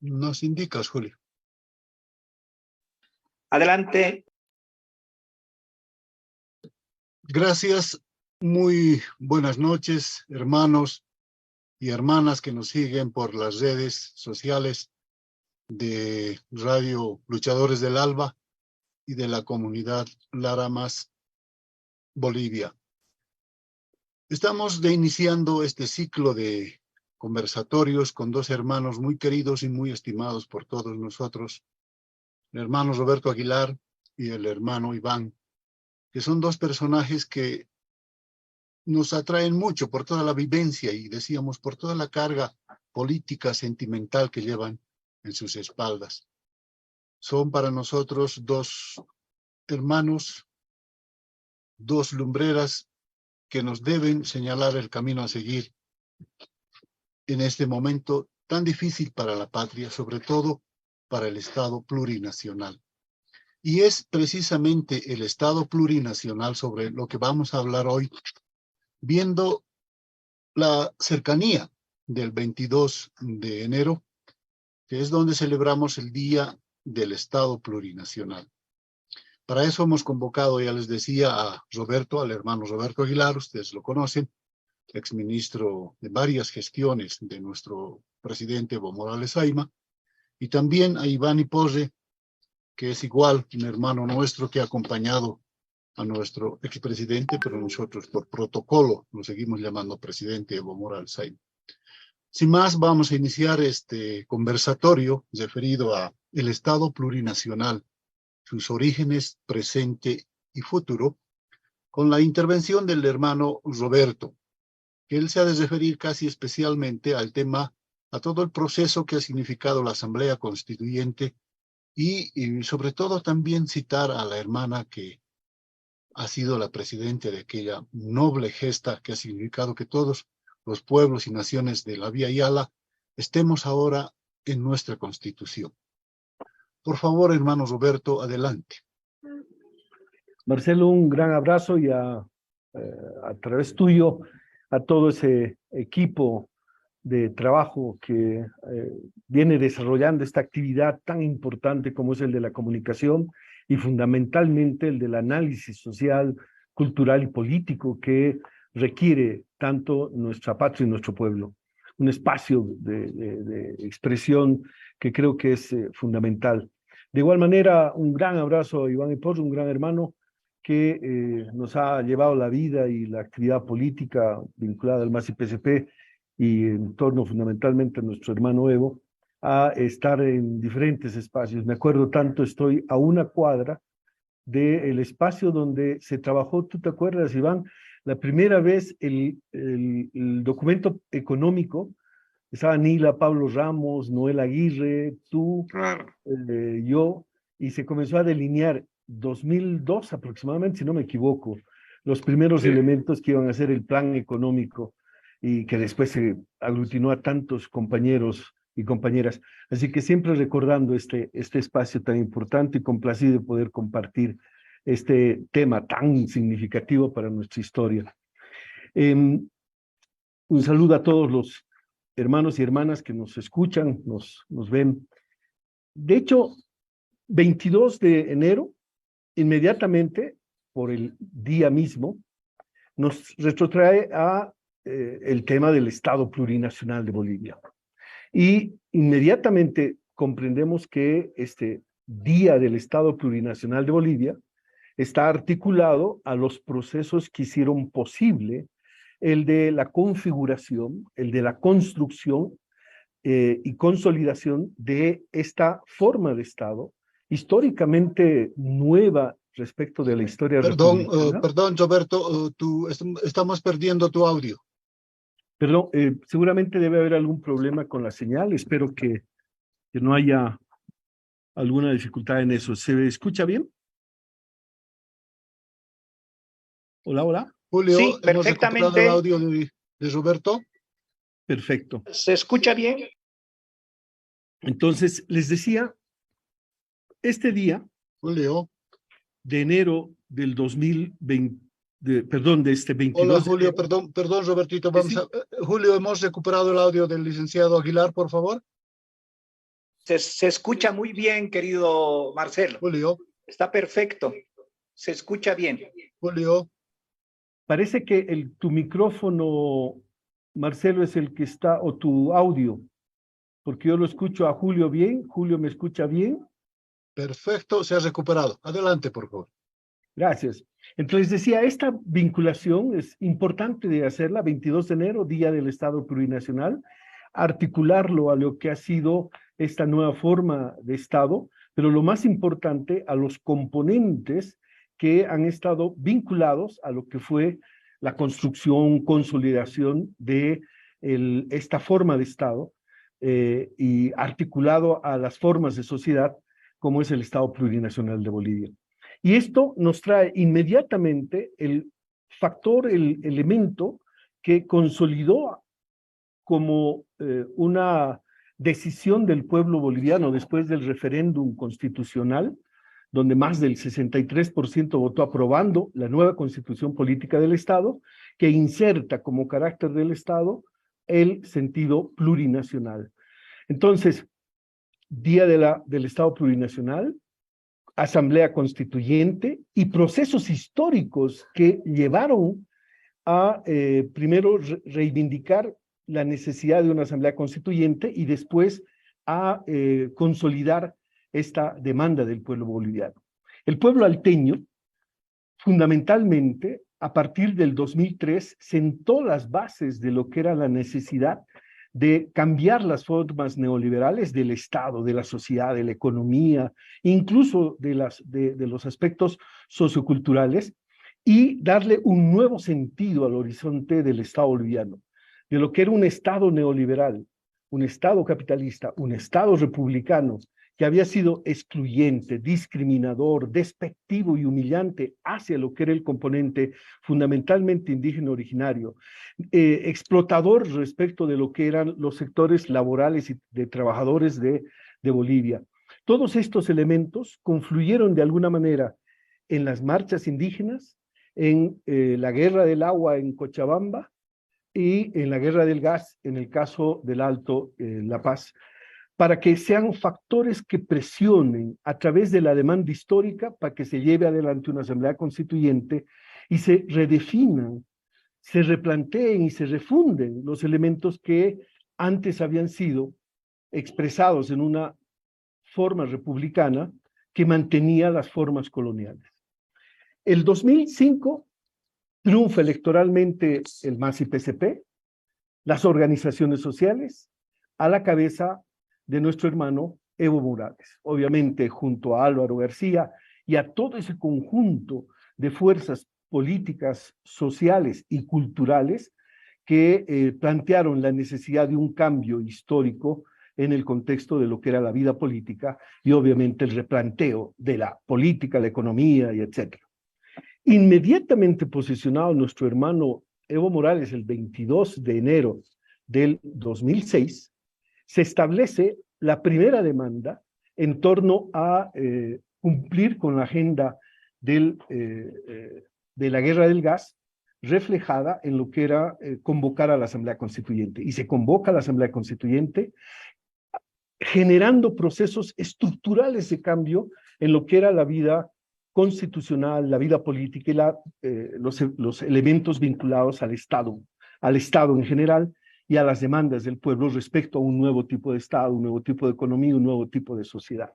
Nos indicas, Julio. Adelante. Gracias. Muy buenas noches, hermanos y hermanas que nos siguen por las redes sociales de Radio Luchadores del Alba y de la comunidad Lara Más Bolivia. Estamos iniciando este ciclo de conversatorios con dos hermanos muy queridos y muy estimados por todos nosotros, el hermano Roberto Aguilar y el hermano Iván, que son dos personajes que nos atraen mucho por toda la vivencia y, decíamos, por toda la carga política, sentimental que llevan en sus espaldas. Son para nosotros dos hermanos, dos lumbreras que nos deben señalar el camino a seguir en este momento tan difícil para la patria, sobre todo para el Estado plurinacional. Y es precisamente el Estado plurinacional sobre lo que vamos a hablar hoy, viendo la cercanía del 22 de enero, que es donde celebramos el Día del Estado Plurinacional. Para eso hemos convocado, ya les decía, a Roberto, al hermano Roberto Aguilar, ustedes lo conocen, exministro de varias gestiones de nuestro presidente Evo Morales Ayma, y también a Iván Iporre, que es igual un hermano nuestro que ha acompañado a nuestro expresidente, pero nosotros por protocolo lo seguimos llamando presidente Evo Morales Ayma. Sin más, vamos a iniciar este conversatorio referido a el Estado plurinacional, sus orígenes, presente y futuro, con la intervención del hermano Roberto, que él se ha de referir casi especialmente al tema, a todo el proceso que ha significado la Asamblea Constituyente y sobre todo también citar a la hermana que ha sido la presidenta de aquella noble gesta que ha significado que todos los pueblos y naciones de la Vía Yala estemos ahora en nuestra Constitución. Por favor, hermano Roberto, adelante. Marcelo, un gran abrazo y a través tuyo a todo ese equipo de trabajo que viene desarrollando esta actividad tan importante como es el de la comunicación y fundamentalmente el del análisis social, cultural y político que requiere tanto nuestra patria y nuestro pueblo. Un espacio de expresión que creo que es fundamental. De igual manera, un gran abrazo a Iván Iporre, un gran hermano que nos ha llevado la vida y la actividad política vinculada al MAS y PSP y en torno fundamentalmente a nuestro hermano Evo, a estar en diferentes espacios. Me acuerdo tanto, estoy a una cuadra del espacio donde se trabajó, ¿tú te acuerdas, Iván? La primera vez el documento económico, estaba Nila, Pablo Ramos, Noel Aguirre, tú, yo, y se comenzó a delinear 2002 aproximadamente, si no me equivoco, los primeros elementos que iban a ser el plan económico y que después se aglutinó a tantos compañeros y compañeras. Así que siempre recordando este espacio tan importante y complacido de poder compartir este tema tan significativo para nuestra historia. Un saludo a todos los hermanos y hermanas que nos escuchan, nos ven. De hecho, 22 de enero, inmediatamente, por el día mismo, nos retrotrae a el tema del Estado plurinacional de Bolivia. Y inmediatamente comprendemos que este Día del Estado Plurinacional de Bolivia está articulado a los procesos que hicieron posible el de la configuración, el de la construcción y consolidación de esta forma de Estado históricamente nueva respecto de la historia republicana. Perdón, Roberto, estamos perdiendo tu audio. Perdón, seguramente debe haber algún problema con la señal, espero que no haya alguna dificultad en eso. ¿Se escucha bien? Hola, hola. Julio, Sí, ¿hemos recuperado el perfectamente. audio de Roberto? Perfecto. ¿Se escucha bien? Entonces, les decía, este día Julio. de enero del 2020, de este 22 Hola, Julio, de enero, perdón, Robertito, sí. Julio, ¿hemos recuperado el audio del licenciado Aguilar, por favor? Se escucha muy bien, querido Marcelo. Julio, Está perfecto. Se escucha bien. Julio, Parece que tu micrófono, Marcelo, es el que está, o tu audio, porque yo lo escucho a Julio bien, Julio me escucha bien. perfecto, se ha recuperado. Adelante, por favor. Gracias. Entonces decía, esta vinculación es importante de hacerla, 22 de enero, Día del Estado Plurinacional, articularlo a lo que ha sido esta nueva forma de Estado, pero lo más importante, a los componentes que han estado vinculados a lo que fue la construcción, consolidación de esta forma de Estado y articulado a las formas de sociedad como es el Estado Plurinacional de Bolivia. Y esto nos trae inmediatamente el factor, el elemento que consolidó como una decisión del pueblo boliviano después del referéndum constitucional, donde más del 63% votó aprobando la nueva constitución política del Estado, que inserta como carácter del Estado el sentido plurinacional. Entonces, Día del Estado Plurinacional, Asamblea Constituyente y procesos históricos que llevaron a primero reivindicar la necesidad de una Asamblea Constituyente y después a consolidar esta demanda del pueblo boliviano. El pueblo alteño, fundamentalmente, a partir del 2003, sentó las bases de lo que era la necesidad de cambiar las formas neoliberales del Estado, de la sociedad, de la economía, incluso de los aspectos socioculturales, y darle un nuevo sentido al horizonte del Estado boliviano, de lo que era un Estado neoliberal, un Estado capitalista, un Estado republicano, que había sido excluyente, discriminador, despectivo y humillante hacia lo que era el componente fundamentalmente indígena originario, explotador respecto de lo que eran los sectores laborales y de trabajadores de Bolivia. Todos estos elementos confluyeron de alguna manera en las marchas indígenas, en la guerra del agua en Cochabamba y en la guerra del gas en el caso del Alto La Paz, para que sean factores que presionen a través de la demanda histórica para que se lleve adelante una asamblea constituyente y se redefinan, se replanteen y se refunden los elementos que antes habían sido expresados en una forma republicana que mantenía las formas coloniales. El 2005 triunfa electoralmente el MAS y PCP, las organizaciones sociales, a la cabeza de nuestro hermano Evo Morales, obviamente junto a Álvaro García y a todo ese conjunto de fuerzas políticas, sociales y culturales que plantearon la necesidad de un cambio histórico en el contexto de lo que era la vida política y obviamente el replanteo de la política, la economía y etcétera. Inmediatamente posicionado nuestro hermano Evo Morales el 22 de enero del 2006, se establece la primera demanda en torno a cumplir con la agenda de la guerra del gas, reflejada en lo que era convocar a la Asamblea Constituyente. Y se convoca a la Asamblea Constituyente generando procesos estructurales de cambio en lo que era la vida constitucional, la vida política y los elementos vinculados al Estado en general, y a las demandas del pueblo respecto a un nuevo tipo de Estado, un nuevo tipo de economía, un nuevo tipo de sociedad.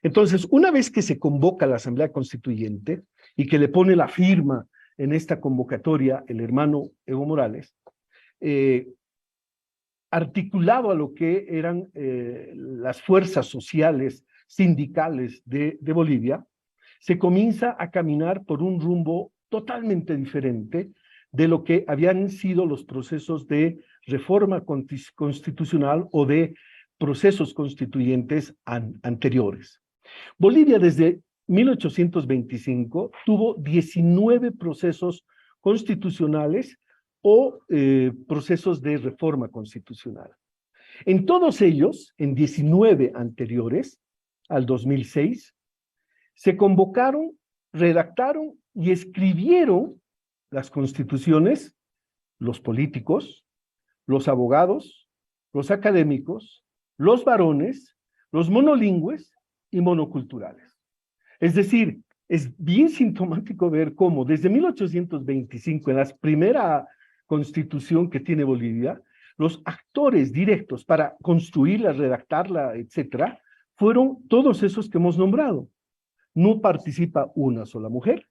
Entonces, una vez que se convoca a la Asamblea Constituyente y que le pone la firma en esta convocatoria el hermano Evo Morales, articulado a lo que eran las fuerzas sociales, sindicales de Bolivia, se comienza a caminar por un rumbo totalmente diferente de lo que habían sido los procesos de reforma constitucional o de procesos constituyentes anteriores. Bolivia desde 1825 tuvo 19 procesos constitucionales o procesos de reforma constitucional. En todos ellos, en 19 anteriores al 2006, se convocaron, redactaron y escribieron las constituciones, los políticos, los abogados, los académicos, los varones, los monolingües y monoculturales. Es decir, es bien sintomático ver cómo desde 1825, en la primera constitución que tiene Bolivia, los actores directos para construirla, redactarla, etcétera, fueron todos esos que hemos nombrado. No participa una sola mujer,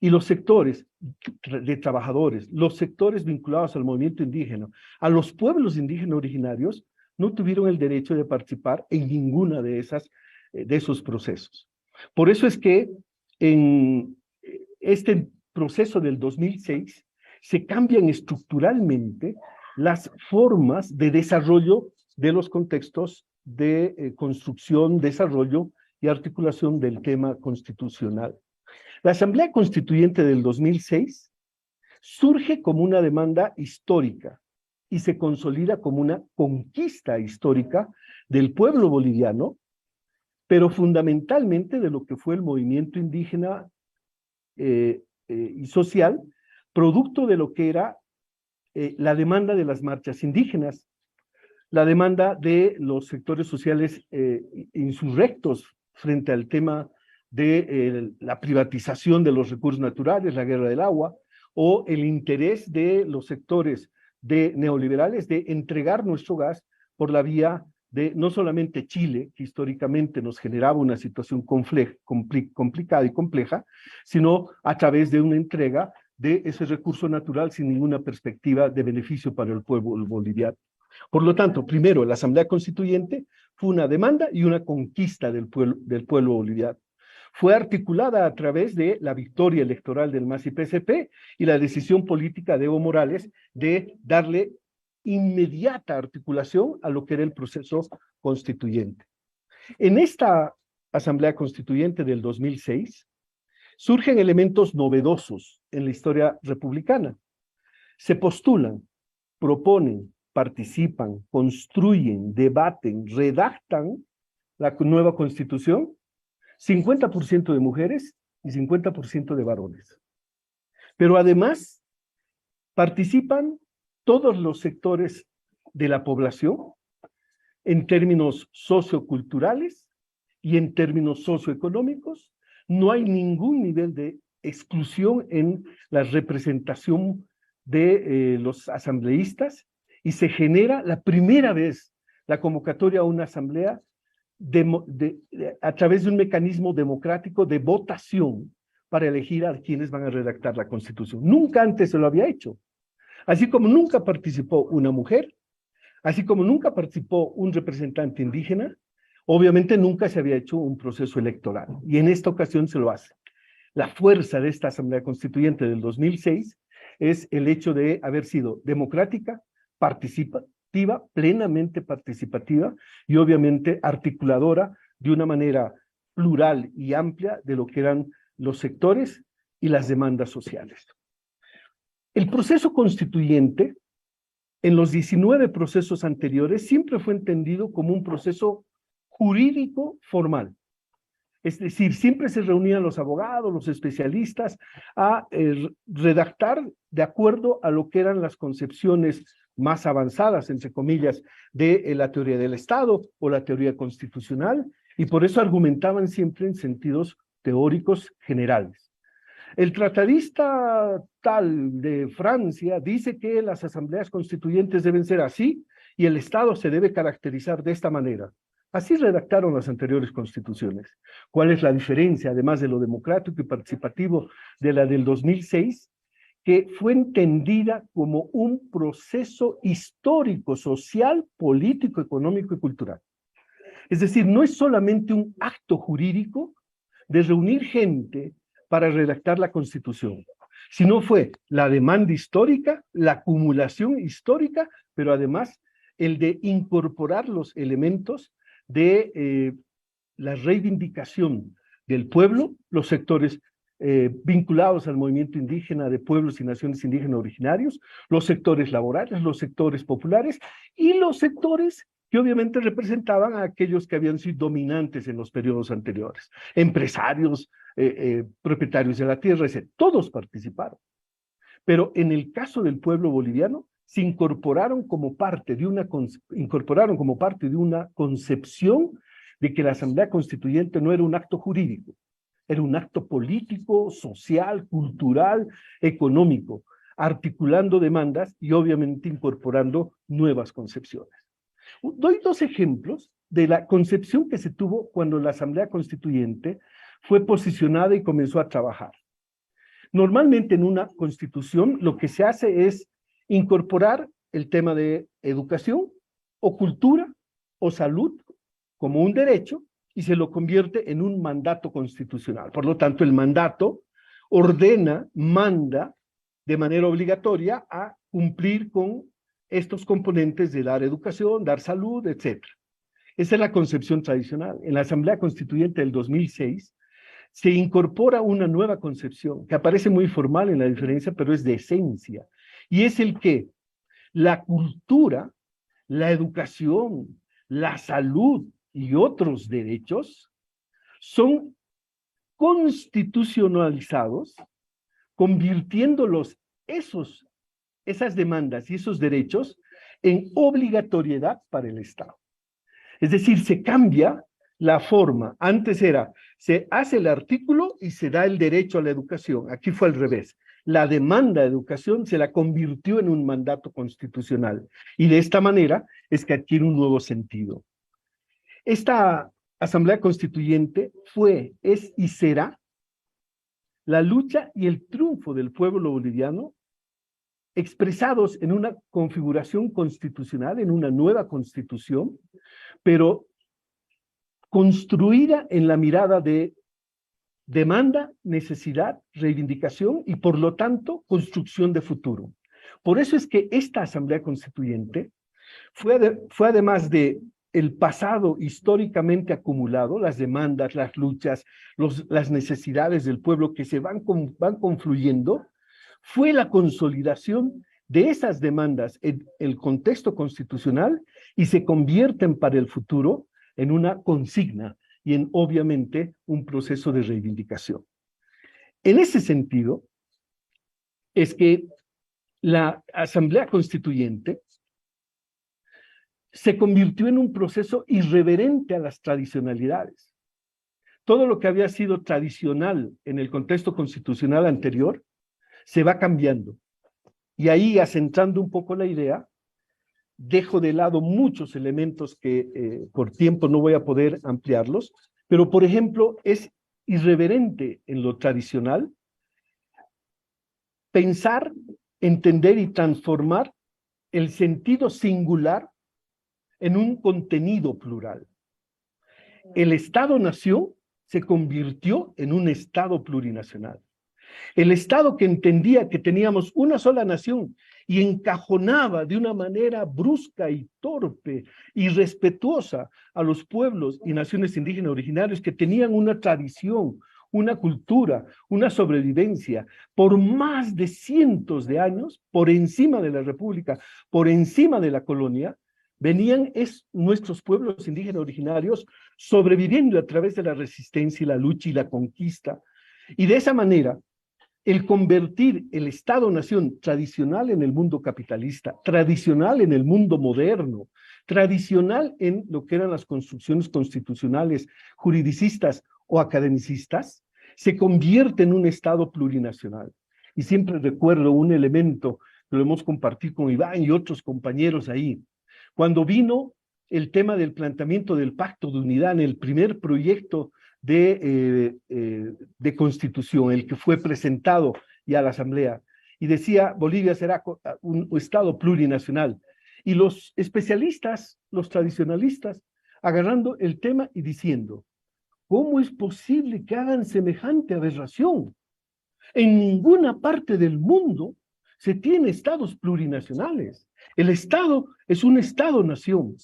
y los sectores de trabajadores, los sectores vinculados al movimiento indígena, a los pueblos indígenas originarios, no tuvieron el derecho de participar en ninguna de esos procesos. Por eso es que en este proceso del 2006 se cambian estructuralmente las formas de desarrollo de los contextos de construcción, desarrollo y articulación del tema constitucional. La Asamblea Constituyente del 2006 surge como una demanda histórica y se consolida como una conquista histórica del pueblo boliviano, pero fundamentalmente de lo que fue el movimiento indígena y social, producto de lo que era la demanda de las marchas indígenas, la demanda de los sectores sociales insurrectos frente al tema de la privatización de los recursos naturales, la guerra del agua, o el interés de los sectores neoliberales de entregar nuestro gas por la vía de no solamente Chile, que históricamente nos generaba una situación complicada y compleja, sino a través de una entrega de ese recurso natural sin ninguna perspectiva de beneficio para el pueblo boliviano. Por lo tanto, primero, la Asamblea Constituyente fue una demanda y una conquista del pueblo boliviano. Fue articulada a través de la victoria electoral del MAS y PSP y la decisión política de Evo Morales de darle inmediata articulación a lo que era el proceso constituyente. En esta Asamblea Constituyente del 2006 surgen elementos novedosos en la historia republicana. Se postulan, proponen, participan, construyen, debaten, redactan la nueva Constitución 50% de mujeres y 50% de varones. Pero además participan todos los sectores de la población en términos socioculturales y en términos socioeconómicos. No hay ningún nivel de exclusión en la representación de los asambleístas y se genera la primera vez la convocatoria a una asamblea a través de un mecanismo democrático de votación para elegir a quienes van a redactar la Constitución. Nunca antes se lo había hecho. Así como nunca participó una mujer, así como nunca participó un representante indígena, obviamente nunca se había hecho un proceso electoral. Y en esta ocasión se lo hace. La fuerza de esta Asamblea Constituyente del 2006 es el hecho de haber sido democrática, participativa, plenamente participativa y obviamente articuladora de una manera plural y amplia de lo que eran los sectores y las demandas sociales. El proceso constituyente, en los 19 procesos anteriores, siempre fue entendido como un proceso jurídico formal. Es decir, siempre se reunían los abogados, los especialistas, a redactar de acuerdo a lo que eran las concepciones más avanzadas, entre comillas, de la teoría del Estado o la teoría constitucional, y por eso argumentaban siempre en sentidos teóricos generales. El tratadista tal de Francia dice que las asambleas constituyentes deben ser así y el Estado se debe caracterizar de esta manera. Así redactaron las anteriores constituciones. ¿Cuál es la diferencia, además de lo democrático y participativo de la del 2006? Que fue entendida como un proceso histórico, social, político, económico y cultural. Es decir, no es solamente un acto jurídico de reunir gente para redactar la Constitución, sino fue la demanda histórica, la acumulación histórica, pero además el de incorporar los elementos de la reivindicación del pueblo, los sectores vinculados al movimiento indígena de pueblos y naciones indígenas originarios, los sectores laborales, los sectores populares y los sectores que obviamente representaban a aquellos que habían sido dominantes en los periodos anteriores, empresarios, propietarios de la tierra, etc. Todos participaron. Pero en el caso del pueblo boliviano, se incorporaron como parte de una concepción de que la Asamblea Constituyente no era un acto jurídico, era un acto político, social, cultural, económico, articulando demandas y obviamente incorporando nuevas concepciones. Doy dos ejemplos de la concepción que se tuvo cuando la Asamblea Constituyente fue posicionada y comenzó a trabajar. Normalmente en una constitución lo que se hace es incorporar el tema de educación o cultura o salud como un derecho y se lo convierte en un mandato constitucional. Por lo tanto, el mandato ordena, manda de manera obligatoria a cumplir con estos componentes de dar educación, dar salud, etc. Esa es la concepción tradicional. En la Asamblea Constituyente del 2006 se incorpora una nueva concepción que aparece muy formal en la diferencia, pero es de esencia. Y es el que la cultura, la educación, la salud y otros derechos son constitucionalizados, convirtiéndolos esas demandas y esos derechos en obligatoriedad para el Estado. Es decir, se cambia la forma. Antes era, se hace el artículo y se da el derecho a la educación. Aquí fue al revés. La demanda de educación se la convirtió en un mandato constitucional. Y de esta manera es que adquiere un nuevo sentido. Esta Asamblea Constituyente fue, es y será la lucha y el triunfo del pueblo boliviano expresados en una configuración constitucional, en una nueva constitución, pero construida en la mirada de demanda, necesidad, reivindicación y por lo tanto construcción de futuro. Por eso es que esta Asamblea Constituyente fue además de el pasado históricamente acumulado, las demandas, las luchas, las necesidades del pueblo que se van confluyendo, fue la consolidación de esas demandas en el contexto constitucional y se convierten para el futuro en una consigna y en, obviamente, un proceso de reivindicación. En ese sentido, es que la Asamblea Constituyente se convirtió en un proceso irreverente a las tradicionalidades. Todo lo que había sido tradicional en el contexto constitucional anterior se va cambiando. Y ahí, asentando un poco la idea, dejo de lado muchos elementos que por tiempo no voy a poder ampliarlos, pero por ejemplo es irreverente en lo tradicional pensar, entender y transformar el sentido singular en un contenido plural. El Estado-nación se convirtió en un Estado plurinacional. El Estado que entendía que teníamos una sola nación y encajonaba de una manera brusca y torpe y respetuosa a los pueblos y naciones indígenas originarios que tenían una tradición, una cultura, una sobrevivencia por más de cientos de años, por encima de la República, por encima de la colonia, venían nuestros pueblos indígenas originarios sobreviviendo a través de la resistencia y la lucha y la conquista. Y de esa manera, el convertir el Estado-nación tradicional en el mundo capitalista, tradicional en el mundo moderno, tradicional en lo que eran las construcciones constitucionales, juridicistas o academicistas, se convierte en un Estado plurinacional. Y siempre recuerdo un elemento que lo hemos compartido con Iván y otros compañeros ahí. Cuando vino el tema del planteamiento del Pacto de Unidad en el primer proyecto de constitución, el que fue presentado ya a la Asamblea, y decía Bolivia será un Estado plurinacional. Y los especialistas, los tradicionalistas, agarrando el tema y diciendo, ¿cómo es posible que hagan semejante aberración? En ninguna parte del mundo se tiene estados plurinacionales. El Estado es un Estado-nación.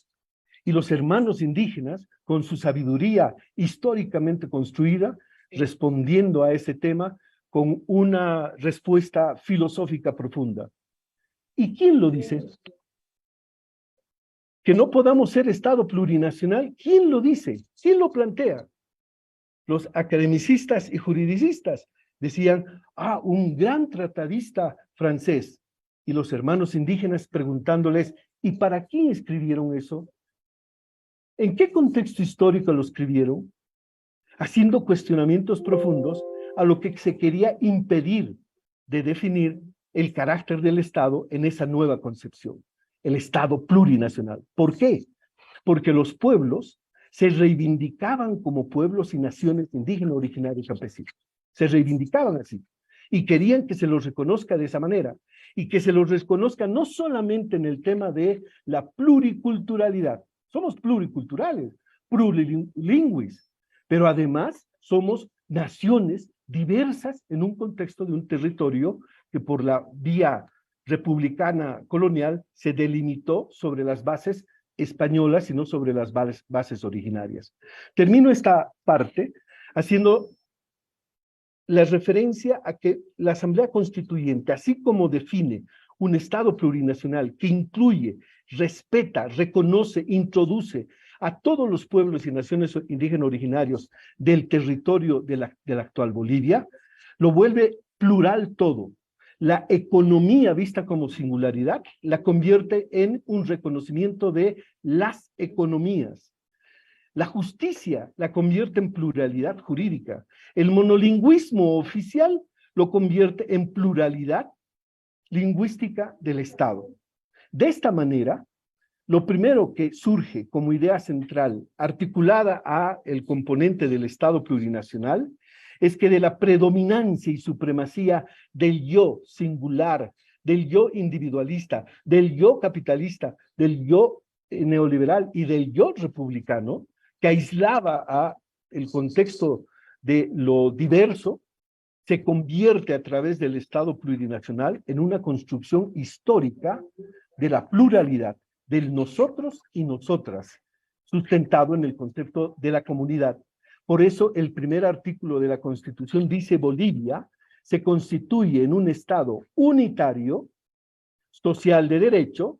Y los hermanos indígenas, con su sabiduría históricamente construida, respondiendo a ese tema con una respuesta filosófica profunda. ¿Y quién lo dice? Que no podamos ser Estado plurinacional, ¿quién lo dice? ¿Quién lo plantea? Los academicistas y juridicistas decían, un gran tratadista francés. Y los hermanos indígenas preguntándoles, ¿y para quién escribieron eso? ¿En qué contexto histórico lo escribieron? Haciendo cuestionamientos profundos a lo que se quería impedir de definir el carácter del Estado en esa nueva concepción, el Estado plurinacional. ¿Por qué? Porque los pueblos se reivindicaban como pueblos y naciones indígenas, originarios y campesinos. Se reivindicaban así y querían que se los reconozca de esa manera y que se los reconozca no solamente en el tema de la pluriculturalidad. Somos pluriculturales, plurilingües, pero además somos naciones diversas en un contexto de un territorio que por la vía republicana colonial se delimitó sobre las bases españolas y no sobre las bases originarias. Termino esta parte haciendo la referencia a que la Asamblea Constituyente, así como define un Estado plurinacional que incluye, respeta, reconoce, introduce a todos los pueblos y naciones indígenas originarios del territorio de la actual Bolivia, lo vuelve plural todo. La economía vista como singularidad la convierte en un reconocimiento de las economías. La justicia la convierte en pluralidad jurídica. El monolingüismo oficial lo convierte en pluralidad lingüística del Estado. De esta manera, lo primero que surge como idea central articulada a el componente del Estado plurinacional es que de la predominancia y supremacía del yo singular, del yo individualista, del yo capitalista, del yo neoliberal y del yo republicano, que aislaba a el contexto de lo diverso, se convierte a través del Estado plurinacional en una construcción histórica de la pluralidad, del nosotros y nosotras, sustentado en el concepto de la comunidad. Por eso el primer artículo de la Constitución dice: Bolivia se constituye en un Estado unitario, social de derecho,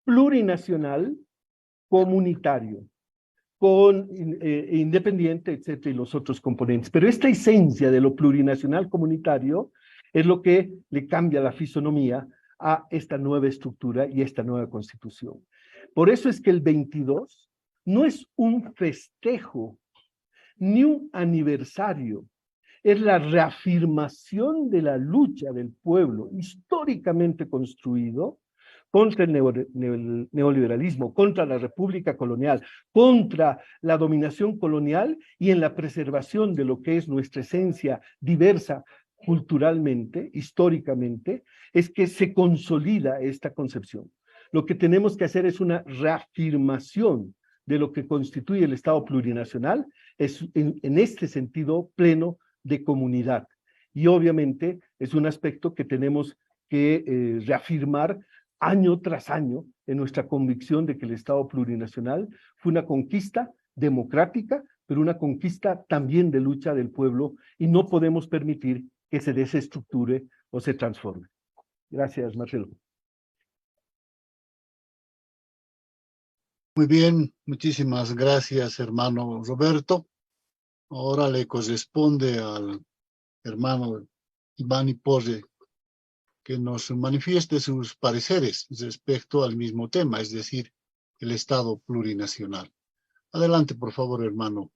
plurinacional, comunitario, con independiente, etcétera, y los otros componentes. Pero esta esencia de lo plurinacional comunitario es lo que le cambia la fisonomía a esta nueva estructura y esta nueva constitución. Por eso es que el 22 no es un festejo ni un aniversario, es la reafirmación de la lucha del pueblo históricamente construido contra el neoliberalismo, contra la república colonial, contra la dominación colonial y en la preservación de lo que es nuestra esencia diversa culturalmente, históricamente, es que se consolida esta concepción. Lo que tenemos que hacer es una reafirmación de lo que constituye el Estado plurinacional, es en este sentido pleno de comunidad. Y obviamente es un aspecto que tenemos que reafirmar año tras año en nuestra convicción de que el Estado plurinacional fue una conquista democrática, pero una conquista también de lucha del pueblo, y no podemos permitir que se desestructure o se transforme. Gracias, Marcelo. Muy bien, muchísimas gracias, hermano Roberto. Ahora le corresponde al hermano Iván Iporre que nos manifieste sus pareceres respecto al mismo tema, es decir, el Estado plurinacional. Adelante, por favor, hermano.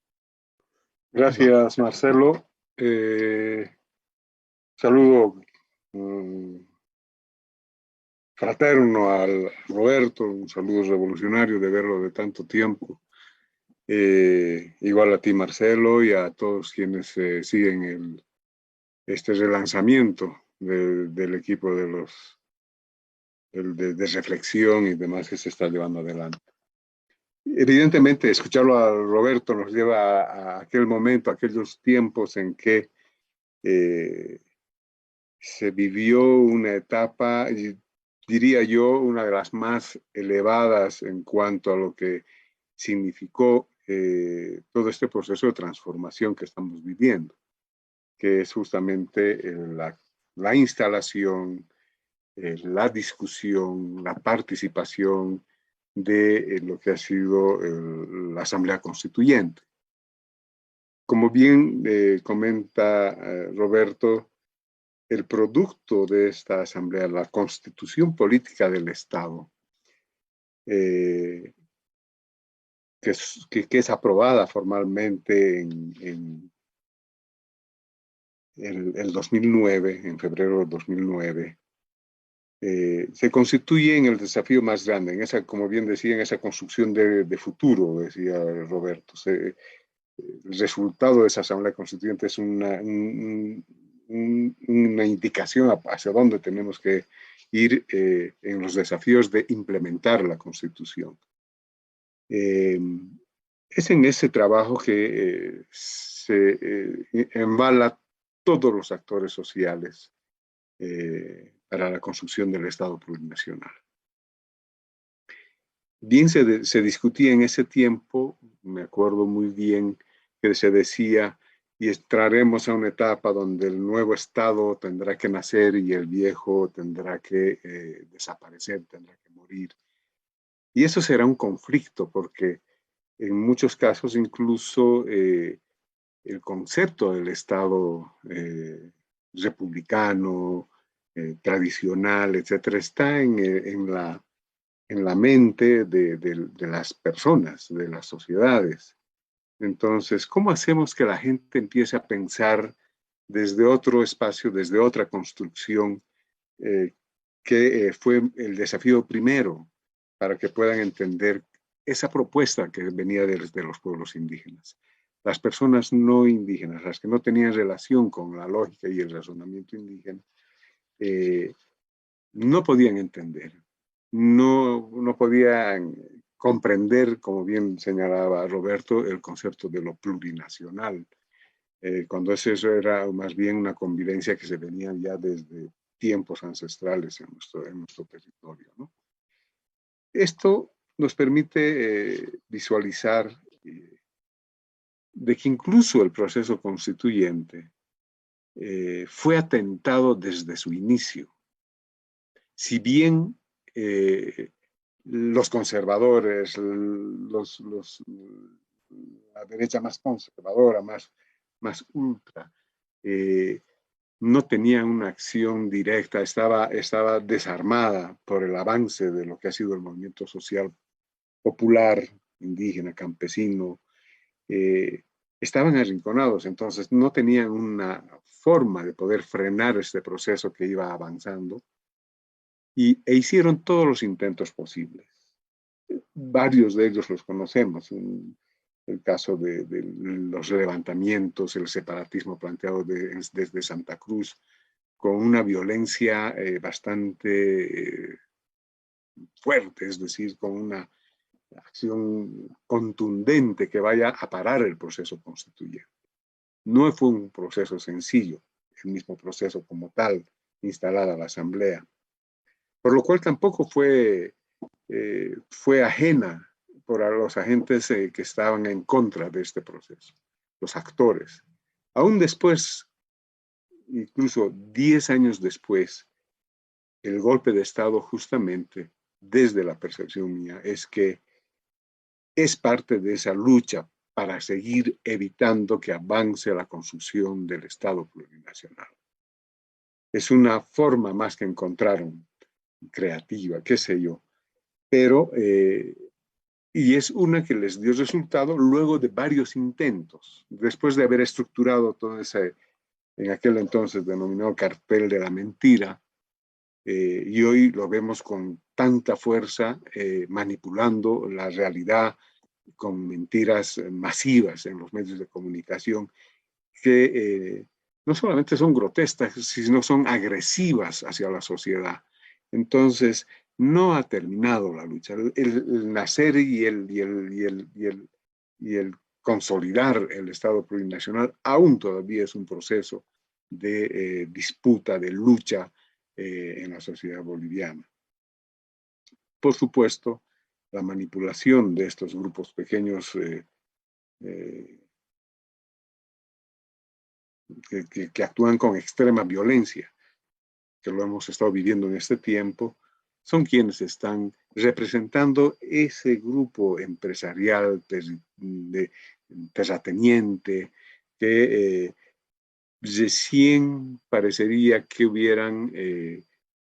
Gracias, Marcelo. Saludo fraterno al Roberto, un saludo revolucionario de verlo de tanto tiempo. Igual a ti, Marcelo, y a todos quienes siguen este relanzamiento del equipo de reflexión y demás que se está llevando adelante. Evidentemente, escucharlo a Roberto nos lleva a aquel momento, a aquellos tiempos en que se vivió una etapa, diría yo, una de las más elevadas en cuanto a lo que significó todo este proceso de transformación que estamos viviendo, que es justamente la instalación, la discusión, la participación de lo que ha sido la Asamblea Constituyente. Como bien comenta Roberto, el producto de esta Asamblea, la Constitución Política del Estado, es que es aprobada formalmente en el 2009, en febrero de 2009, se constituye en el desafío más grande, en esa, como bien decía, en esa construcción de futuro, decía Roberto. El resultado de esa Asamblea Constituyente es una indicación hacia dónde tenemos que ir en los desafíos de implementar la Constitución. Es en ese trabajo que se embala todos los actores sociales para la construcción del Estado plurinacional. Bien se discutía en ese tiempo, me acuerdo muy bien, que se decía, y entraremos a una etapa donde el nuevo Estado tendrá que nacer y el viejo tendrá que desaparecer, tendrá que morir. Y eso será un conflicto, porque en muchos casos incluso el concepto del Estado republicano, tradicional, etcétera, está en la mente de las personas, de las sociedades. Entonces, ¿cómo hacemos que la gente empiece a pensar desde otro espacio, desde otra construcción, que fue el desafío primero para que puedan entender esa propuesta que venía desde los pueblos indígenas? Las personas no indígenas, las que no tenían relación con la lógica y el razonamiento indígena, no podían entender, no podían comprender, como bien señalaba Roberto, el concepto de lo plurinacional, cuando eso era más bien una convivencia que se venía ya desde tiempos ancestrales en nuestro territorio, ¿no? Esto nos permite visualizar de que incluso el proceso constituyente fue atentado desde su inicio. Si bien los conservadores, la derecha más conservadora, más ultra, no tenían una acción directa, estaba desarmada por el avance de lo que ha sido el movimiento social popular, indígena, campesino, estaban arrinconados, entonces no tenían una forma de poder frenar este proceso que iba avanzando e hicieron todos los intentos posibles. Varios de ellos los conocemos, el caso de los levantamientos, el separatismo planteado desde Santa Cruz, con una violencia bastante fuerte, es decir, con una acción contundente que vaya a parar el proceso constituyente. No fue un proceso sencillo, el mismo proceso como tal, instalada la Asamblea, por lo cual tampoco fue ajena por los agentes que estaban en contra de este proceso, los actores. Aún después, incluso 10 años después, el golpe de Estado, justamente desde la percepción mía, es que es parte de esa lucha para seguir evitando que avance la construcción del Estado plurinacional. Es una forma más que encontraron, creativa, qué sé yo, pero y es una que les dio resultado luego de varios intentos, después de haber estructurado todo ese, en aquel entonces denominado cartel de la mentira, y hoy lo vemos con tanta fuerza, manipulando la realidad con mentiras masivas en los medios de comunicación, que no solamente son grotescas, sino son agresivas hacia la sociedad. Entonces, no ha terminado la lucha. El nacer y el consolidar el Estado plurinacional aún todavía es un proceso de disputa, de lucha en la sociedad boliviana. Por supuesto, la manipulación de estos grupos pequeños que actúan con extrema violencia, que lo hemos estado viviendo en este tiempo, son quienes están representando ese grupo empresarial terrateniente que recién parecería que hubieran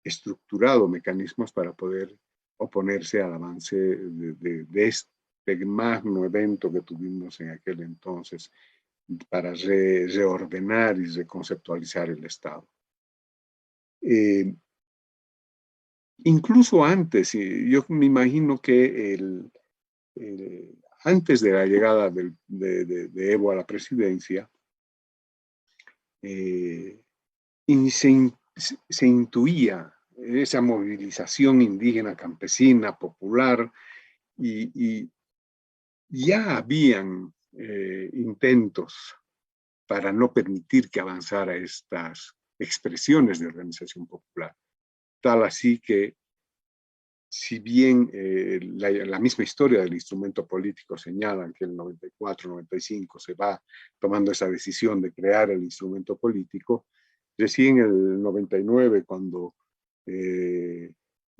estructurado mecanismos para poder oponerse al avance de este este magno evento que tuvimos en aquel entonces para reordenar y reconceptualizar el Estado. Incluso antes, yo me imagino que antes de la llegada de Evo a la presidencia, se intuía esa movilización indígena, campesina, popular, y ya habían intentos para no permitir que avanzara estas expresiones de organización popular. Tal así que, si bien la misma historia del instrumento político señala que en el 94, 95 se va tomando esa decisión de crear el instrumento político, recién en el 99, cuando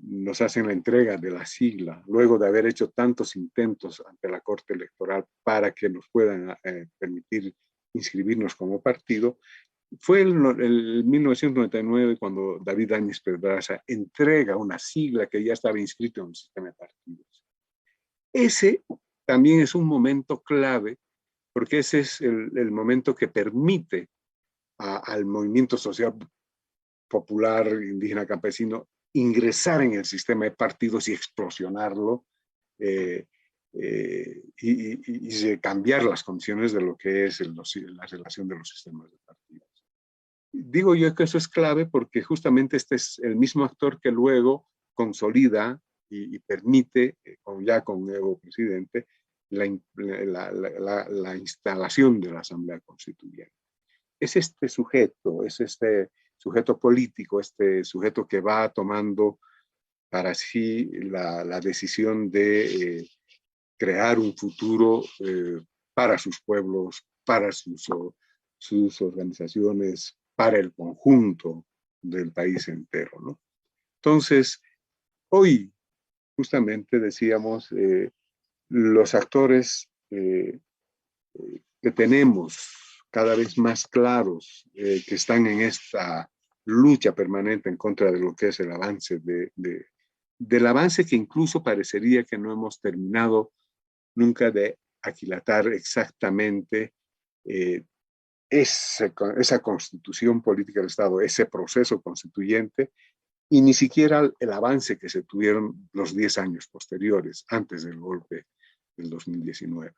nos hacen la entrega de la sigla, luego de haber hecho tantos intentos ante la Corte Electoral para que nos puedan permitir inscribirnos como partido, fue el 1999 cuando David Áñez Pedraza entrega una sigla que ya estaba inscrita en un sistema de partidos. Ese también es un momento clave, porque ese es el momento que permite al movimiento social popular, indígena, campesino, ingresar en el sistema de partidos y explosionarlo y cambiar las condiciones de lo que es la relación de los sistemas de partidos. Digo yo que eso es clave porque justamente este es el mismo actor que luego consolida y permite, ya con Evo presidente, la instalación de la Asamblea Constituyente. Es este sujeto político, este sujeto que va tomando para sí la decisión de crear un futuro para sus pueblos, para sus organizaciones, para el conjunto del país entero, ¿no? Entonces, hoy justamente decíamos, los actores que tenemos cada vez más claros, que están en esta lucha permanente en contra de lo que es el avance, del avance que incluso parecería que no hemos terminado nunca de aquilatar exactamente esa constitución política del Estado, ese proceso constituyente, y ni siquiera el avance que se tuvieron los 10 años posteriores, antes del golpe del 2019.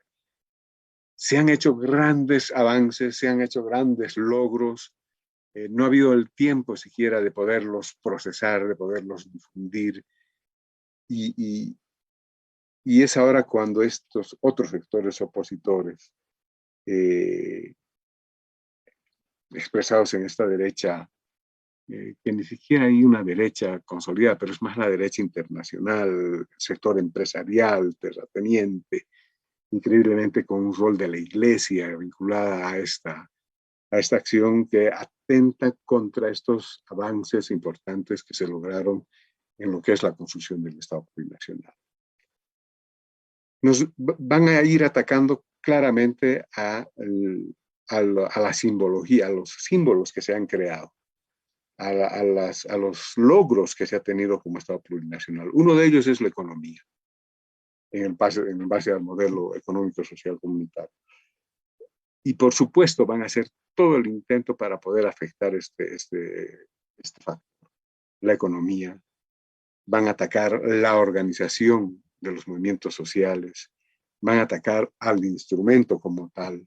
Se han hecho grandes avances, se han hecho grandes logros, no ha habido el tiempo siquiera de poderlos procesar, de poderlos difundir, y es ahora cuando estos otros sectores opositores expresados en esta derecha, que ni siquiera hay una derecha consolidada, pero es más la derecha internacional, sector empresarial, terrateniente, increíblemente con un rol de la iglesia vinculada a esta acción que atenta contra estos avances importantes que se lograron en lo que es la construcción del Estado plurinacional. Nos van a ir atacando claramente a la simbología, a los símbolos que se han creado, a los logros que se ha tenido como Estado plurinacional. Uno de ellos es la economía, en base al modelo económico, social, comunitario. Y por supuesto van a hacer todo el intento para poder afectar este factor, la economía. Van a atacar la organización de los movimientos sociales, van a atacar al instrumento como tal,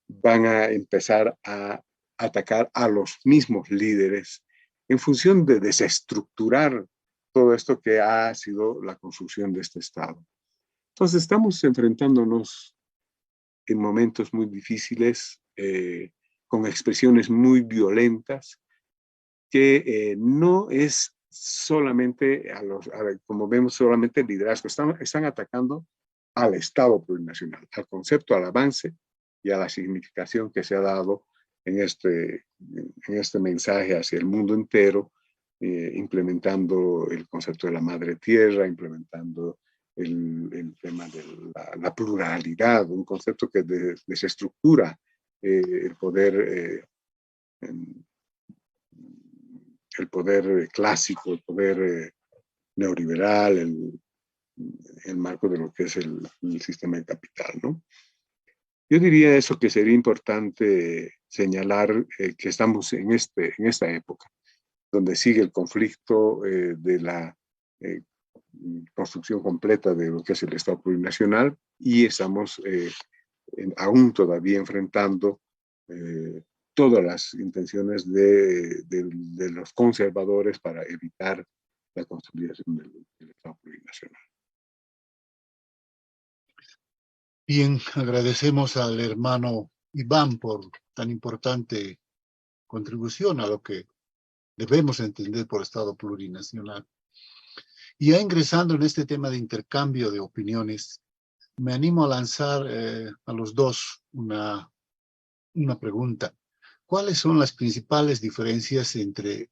van a empezar a atacar a los mismos líderes en función de desestructurar todo esto que ha sido la construcción de este Estado. Entonces estamos enfrentándonos en momentos muy difíciles, con expresiones muy violentas, que no es solamente como vemos, solamente el liderazgo, están atacando al Estado plurinacional, al concepto, al avance y a la significación que se ha dado en este mensaje hacia el mundo entero, implementando el concepto de la madre tierra, implementando el tema de la pluralidad, un concepto que desestructura el poder clásico, el poder neoliberal, el marco de lo que es el sistema de capital, ¿no? Yo diría eso, que sería importante señalar que estamos en esta época, donde sigue el conflicto de la construcción completa de lo que es el Estado plurinacional, y estamos aún todavía enfrentando todas las intenciones de los conservadores para evitar la consolidación del Estado plurinacional. Bien, agradecemos al hermano Iván por tan importante contribución a lo que debemos entender por Estado plurinacional. Y ya ingresando en este tema de intercambio de opiniones, me animo a lanzar a los dos una pregunta. ¿Cuáles son las principales diferencias entre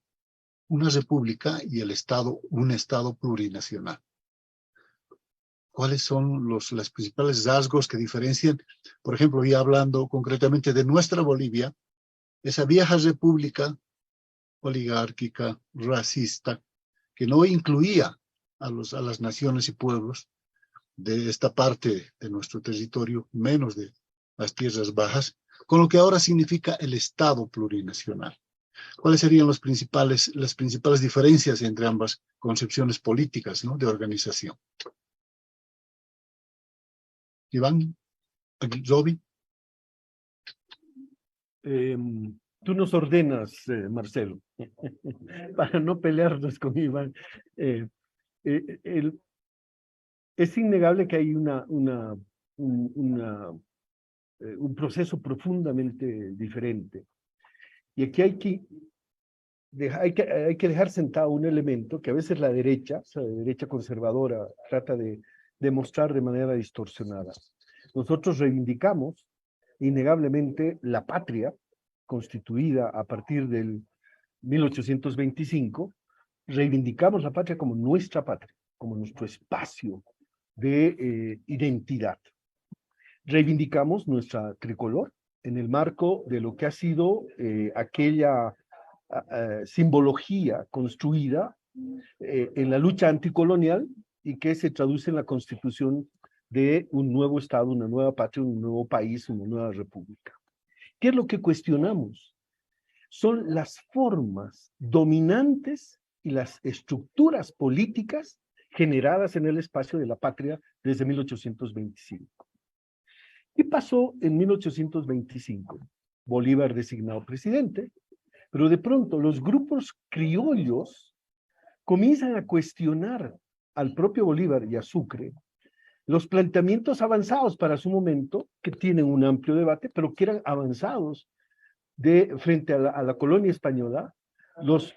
una república y un Estado plurinacional? ¿Cuáles son los principales rasgos que diferencian? Por ejemplo, ya hablando concretamente de nuestra Bolivia, esa vieja república oligárquica, racista, que no incluía a las naciones y pueblos de esta parte de nuestro territorio, menos de las tierras bajas, con lo que ahora significa el Estado plurinacional. ¿Cuáles serían las principales diferencias entre ambas concepciones políticas, ¿no?, de organización? Iván, Roby. Tú nos ordenas, Marcelo, para no pelearnos con Iván. Es innegable que hay un proceso profundamente diferente. Y aquí hay que dejar sentado un elemento que a veces la derecha conservadora, trata de demostrar de manera distorsionada. Nosotros reivindicamos innegablemente la patria constituida a partir del 1825, reivindicamos la patria como nuestra patria, como nuestro espacio de identidad. Reivindicamos nuestra tricolor en el marco de lo que ha sido aquella simbología construida en la lucha anticolonial y que se traduce en la constitución de un nuevo Estado, una nueva patria, un nuevo país, una nueva república. ¿Qué es lo que cuestionamos? Son las formas dominantes y las estructuras políticas generadas en el espacio de la patria desde 1825. ¿Qué pasó en 1825? Bolívar designado presidente, pero de pronto los grupos criollos comienzan a cuestionar al propio Bolívar y a Sucre los planteamientos avanzados para su momento, que tienen un amplio debate, pero que eran avanzados frente a la colonia española. Los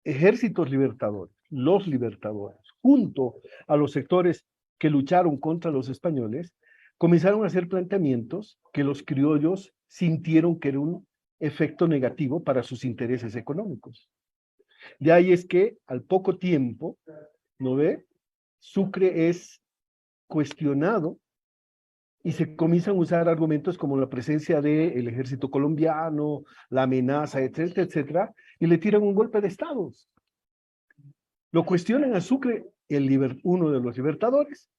ejércitos libertadores, los libertadores, junto a los sectores que lucharon contra los españoles, comenzaron a hacer planteamientos que los criollos sintieron que era un efecto negativo para sus intereses económicos. De ahí es que al poco tiempo, ¿no ve?, Sucre es cuestionado y se comienzan a usar argumentos como la presencia del ejército colombiano, la amenaza, etcétera, etcétera, y le tiran un golpe de Estado. Lo cuestionan a Sucre, uno de los libertadores,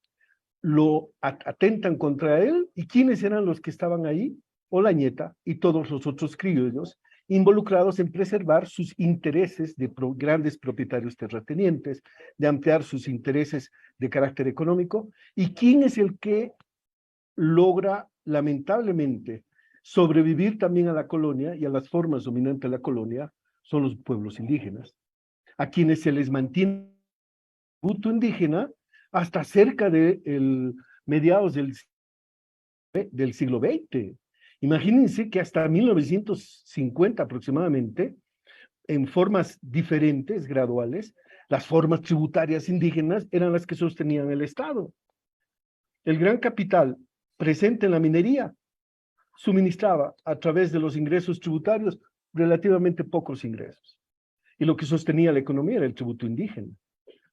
lo atentan contra él, y ¿quiénes eran los que estaban ahí? Olañeta y todos los otros criollos involucrados en preservar sus intereses de grandes propietarios terratenientes, de ampliar sus intereses de carácter económico. ¿Y quién es el que logra, lamentablemente, sobrevivir también a la colonia y a las formas dominantes de la colonia? Son los pueblos indígenas, a quienes se les mantiene tributo indígena hasta cerca de mediados del siglo XX. Imagínense que hasta 1950 aproximadamente, en formas diferentes, graduales, las formas tributarias indígenas eran las que sostenían el Estado. El gran capital presente en la minería suministraba a través de los ingresos tributarios relativamente pocos ingresos. Y lo que sostenía la economía era el tributo indígena.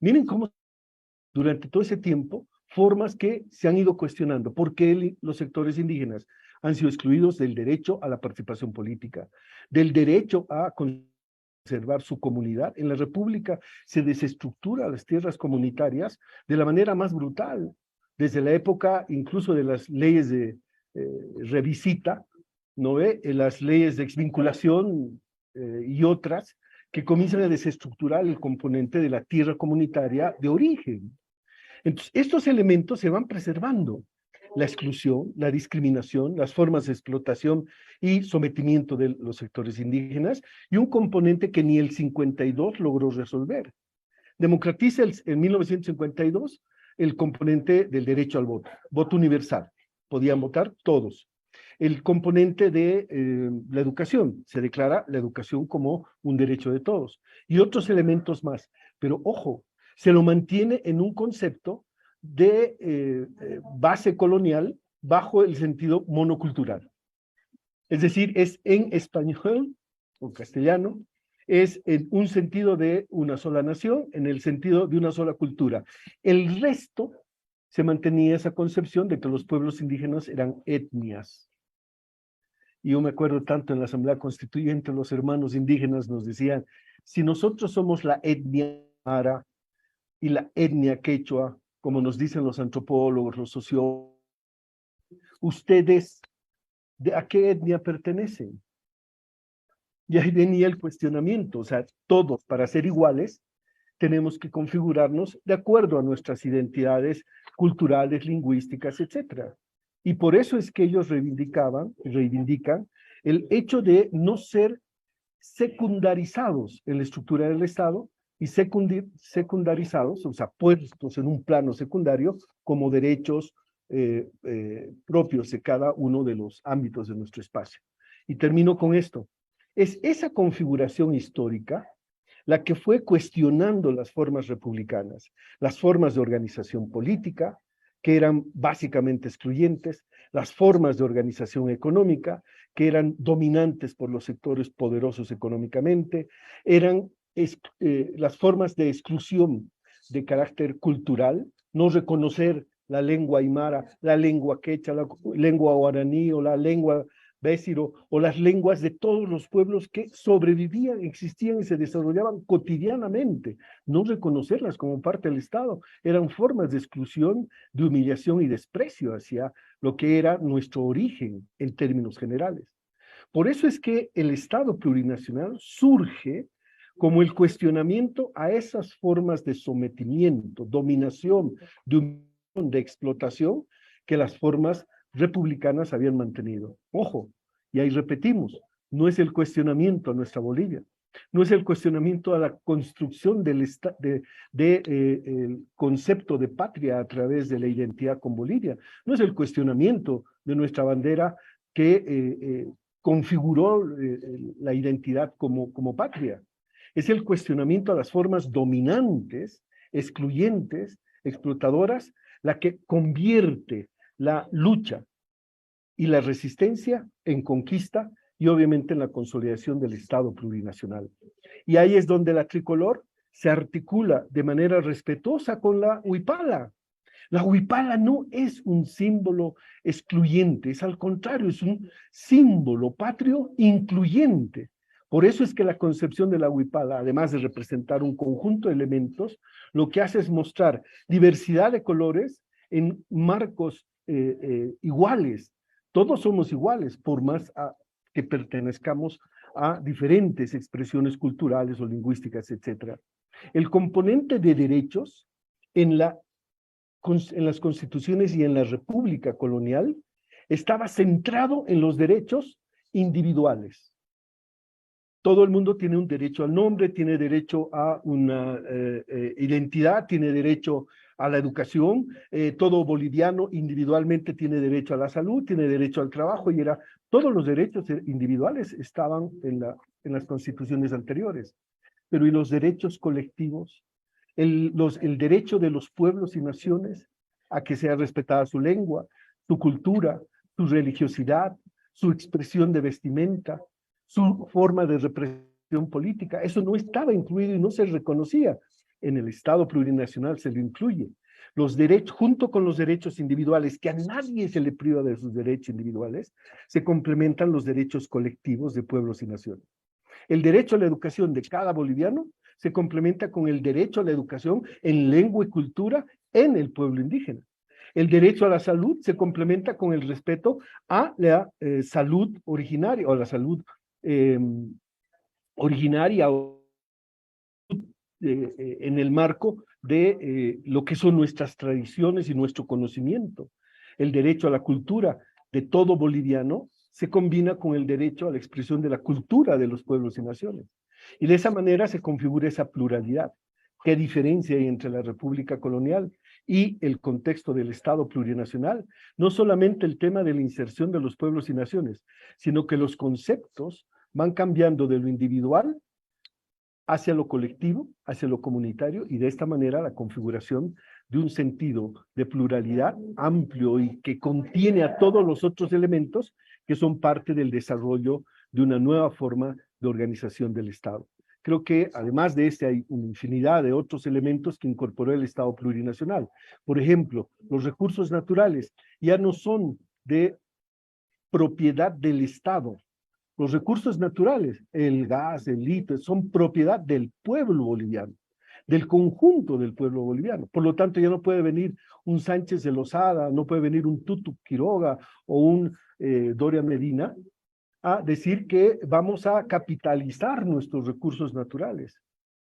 Miren cómo durante todo ese tiempo, formas que se han ido cuestionando. ¿Por qué los sectores indígenas han sido excluidos del derecho a la participación política, del derecho a preservar su comunidad. En la República se desestructura las tierras comunitarias de la manera más brutal, desde la época incluso de las leyes de revisita, ¿no ve? Las leyes de exvinculación y otras, que comienzan a desestructurar el componente de la tierra comunitaria de origen. Entonces, estos elementos se van preservando. La exclusión, la discriminación, las formas de explotación y sometimiento de los sectores indígenas, y un componente que ni el 52 logró resolver. Democratiza en 1952 el componente del derecho al voto, voto universal. Podían votar todos. El componente de la educación, se declara la educación como un derecho de todos. Y otros elementos más. Pero ojo, se lo mantiene en un concepto de base colonial bajo el sentido monocultural. Es decir, es en español o castellano, es en un sentido de una sola nación, en el sentido de una sola cultura. El resto se mantenía esa concepción de que los pueblos indígenas eran etnias. Y yo me acuerdo tanto en la Asamblea Constituyente, los hermanos indígenas nos decían, si nosotros somos la etnia mara y la etnia quechua, como nos dicen los antropólogos, los sociólogos, ¿ustedes a qué etnia pertenecen? Y ahí venía el cuestionamiento, o sea, todos para ser iguales tenemos que configurarnos de acuerdo a nuestras identidades culturales, lingüísticas, etc. Y por eso es que ellos reivindican el hecho de no ser secundarizados en la estructura del Estado y secundarizados, o sea, puestos en un plano secundario como derechos propios de cada uno de los ámbitos de nuestro espacio. Y termino con esto. Es esa configuración histórica la que fue cuestionando las formas republicanas, las formas de organización política, que eran básicamente excluyentes, las formas de organización económica, que eran dominantes por los sectores poderosos económicamente, eran las formas de exclusión de carácter cultural, no reconocer la lengua aymara, la lengua quechua, la lengua guaraní o la lengua bésiro, o las lenguas de todos los pueblos que sobrevivían, existían y se desarrollaban cotidianamente. No reconocerlas como parte del Estado eran formas de exclusión, de humillación y desprecio hacia lo que era nuestro origen en términos generales. Por eso es que el Estado plurinacional surge como el cuestionamiento a esas formas de sometimiento, dominación, de explotación que las formas republicanas habían mantenido. Ojo, y ahí repetimos, no es el cuestionamiento a nuestra Bolivia, no es el cuestionamiento a la construcción del el concepto de patria a través de la identidad con Bolivia, no es el cuestionamiento de nuestra bandera que configuró la identidad como patria, es el cuestionamiento a las formas dominantes, excluyentes, explotadoras, la que convierte la lucha y la resistencia en conquista y obviamente en la consolidación del Estado plurinacional. Y ahí es donde la tricolor se articula de manera respetuosa con la huipala. La huipala no es un símbolo excluyente, es al contrario, es un símbolo patrio incluyente. Por eso es que la concepción de la huipala, además de representar un conjunto de elementos, lo que hace es mostrar diversidad de colores en marcos iguales. Todos somos iguales, por más que pertenezcamos a diferentes expresiones culturales o lingüísticas, etc. El componente de derechos en las constituciones y en la república colonial estaba centrado en los derechos individuales. Todo el mundo tiene un derecho al nombre, tiene derecho a una identidad, tiene derecho a la educación, todo boliviano individualmente tiene derecho a la salud, tiene derecho al trabajo, y todos los derechos individuales estaban en las constituciones anteriores. Pero ¿y los derechos colectivos? El derecho de los pueblos y naciones a que sea respetada su lengua, su cultura, su religiosidad, su expresión de vestimenta, su forma de represión política, eso no estaba incluido y no se reconocía. En el Estado plurinacional se lo incluye. Los derechos, junto con los derechos individuales, que a nadie se le priva de sus derechos individuales, se complementan los derechos colectivos de pueblos y naciones. El derecho a la educación de cada boliviano se complementa con el derecho a la educación en lengua y cultura en el pueblo indígena. El derecho a la salud se complementa con el respeto a la salud originaria o la salud originaria en el marco de lo que son nuestras tradiciones y nuestro conocimiento. El derecho a la cultura de todo boliviano se combina con el derecho a la expresión de la cultura de los pueblos y naciones. Y de esa manera se configura esa pluralidad. ¿Qué diferencia hay entre la República Colonial y el contexto del Estado plurinacional? No solamente el tema de la inserción de los pueblos y naciones, sino que los conceptos van cambiando de lo individual hacia lo colectivo, hacia lo comunitario, y de esta manera la configuración de un sentido de pluralidad amplio y que contiene a todos los otros elementos que son parte del desarrollo de una nueva forma de organización del Estado. Creo que además de este hay una infinidad de otros elementos que incorporó el Estado plurinacional. Por ejemplo, los recursos naturales ya no son de propiedad del Estado. Los recursos naturales, el gas, el litio, son propiedad del pueblo boliviano, del conjunto del pueblo boliviano. Por lo tanto, ya no puede venir un Sánchez de Lozada, no puede venir un Tutu Quiroga o un Doria Medina a decir que vamos a capitalizar nuestros recursos naturales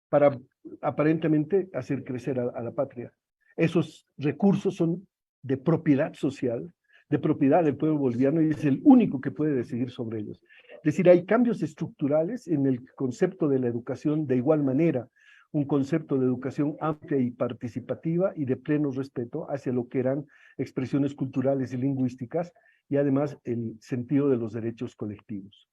para aparentemente hacer crecer a la patria. Esos recursos son de propiedad social, de propiedad del pueblo boliviano, y es el único que puede decidir sobre ellos. Es decir, hay cambios estructurales en el concepto de la educación de igual manera, un concepto de educación amplia y participativa y de pleno respeto hacia lo que eran expresiones culturales y lingüísticas, y además el sentido de los derechos colectivos.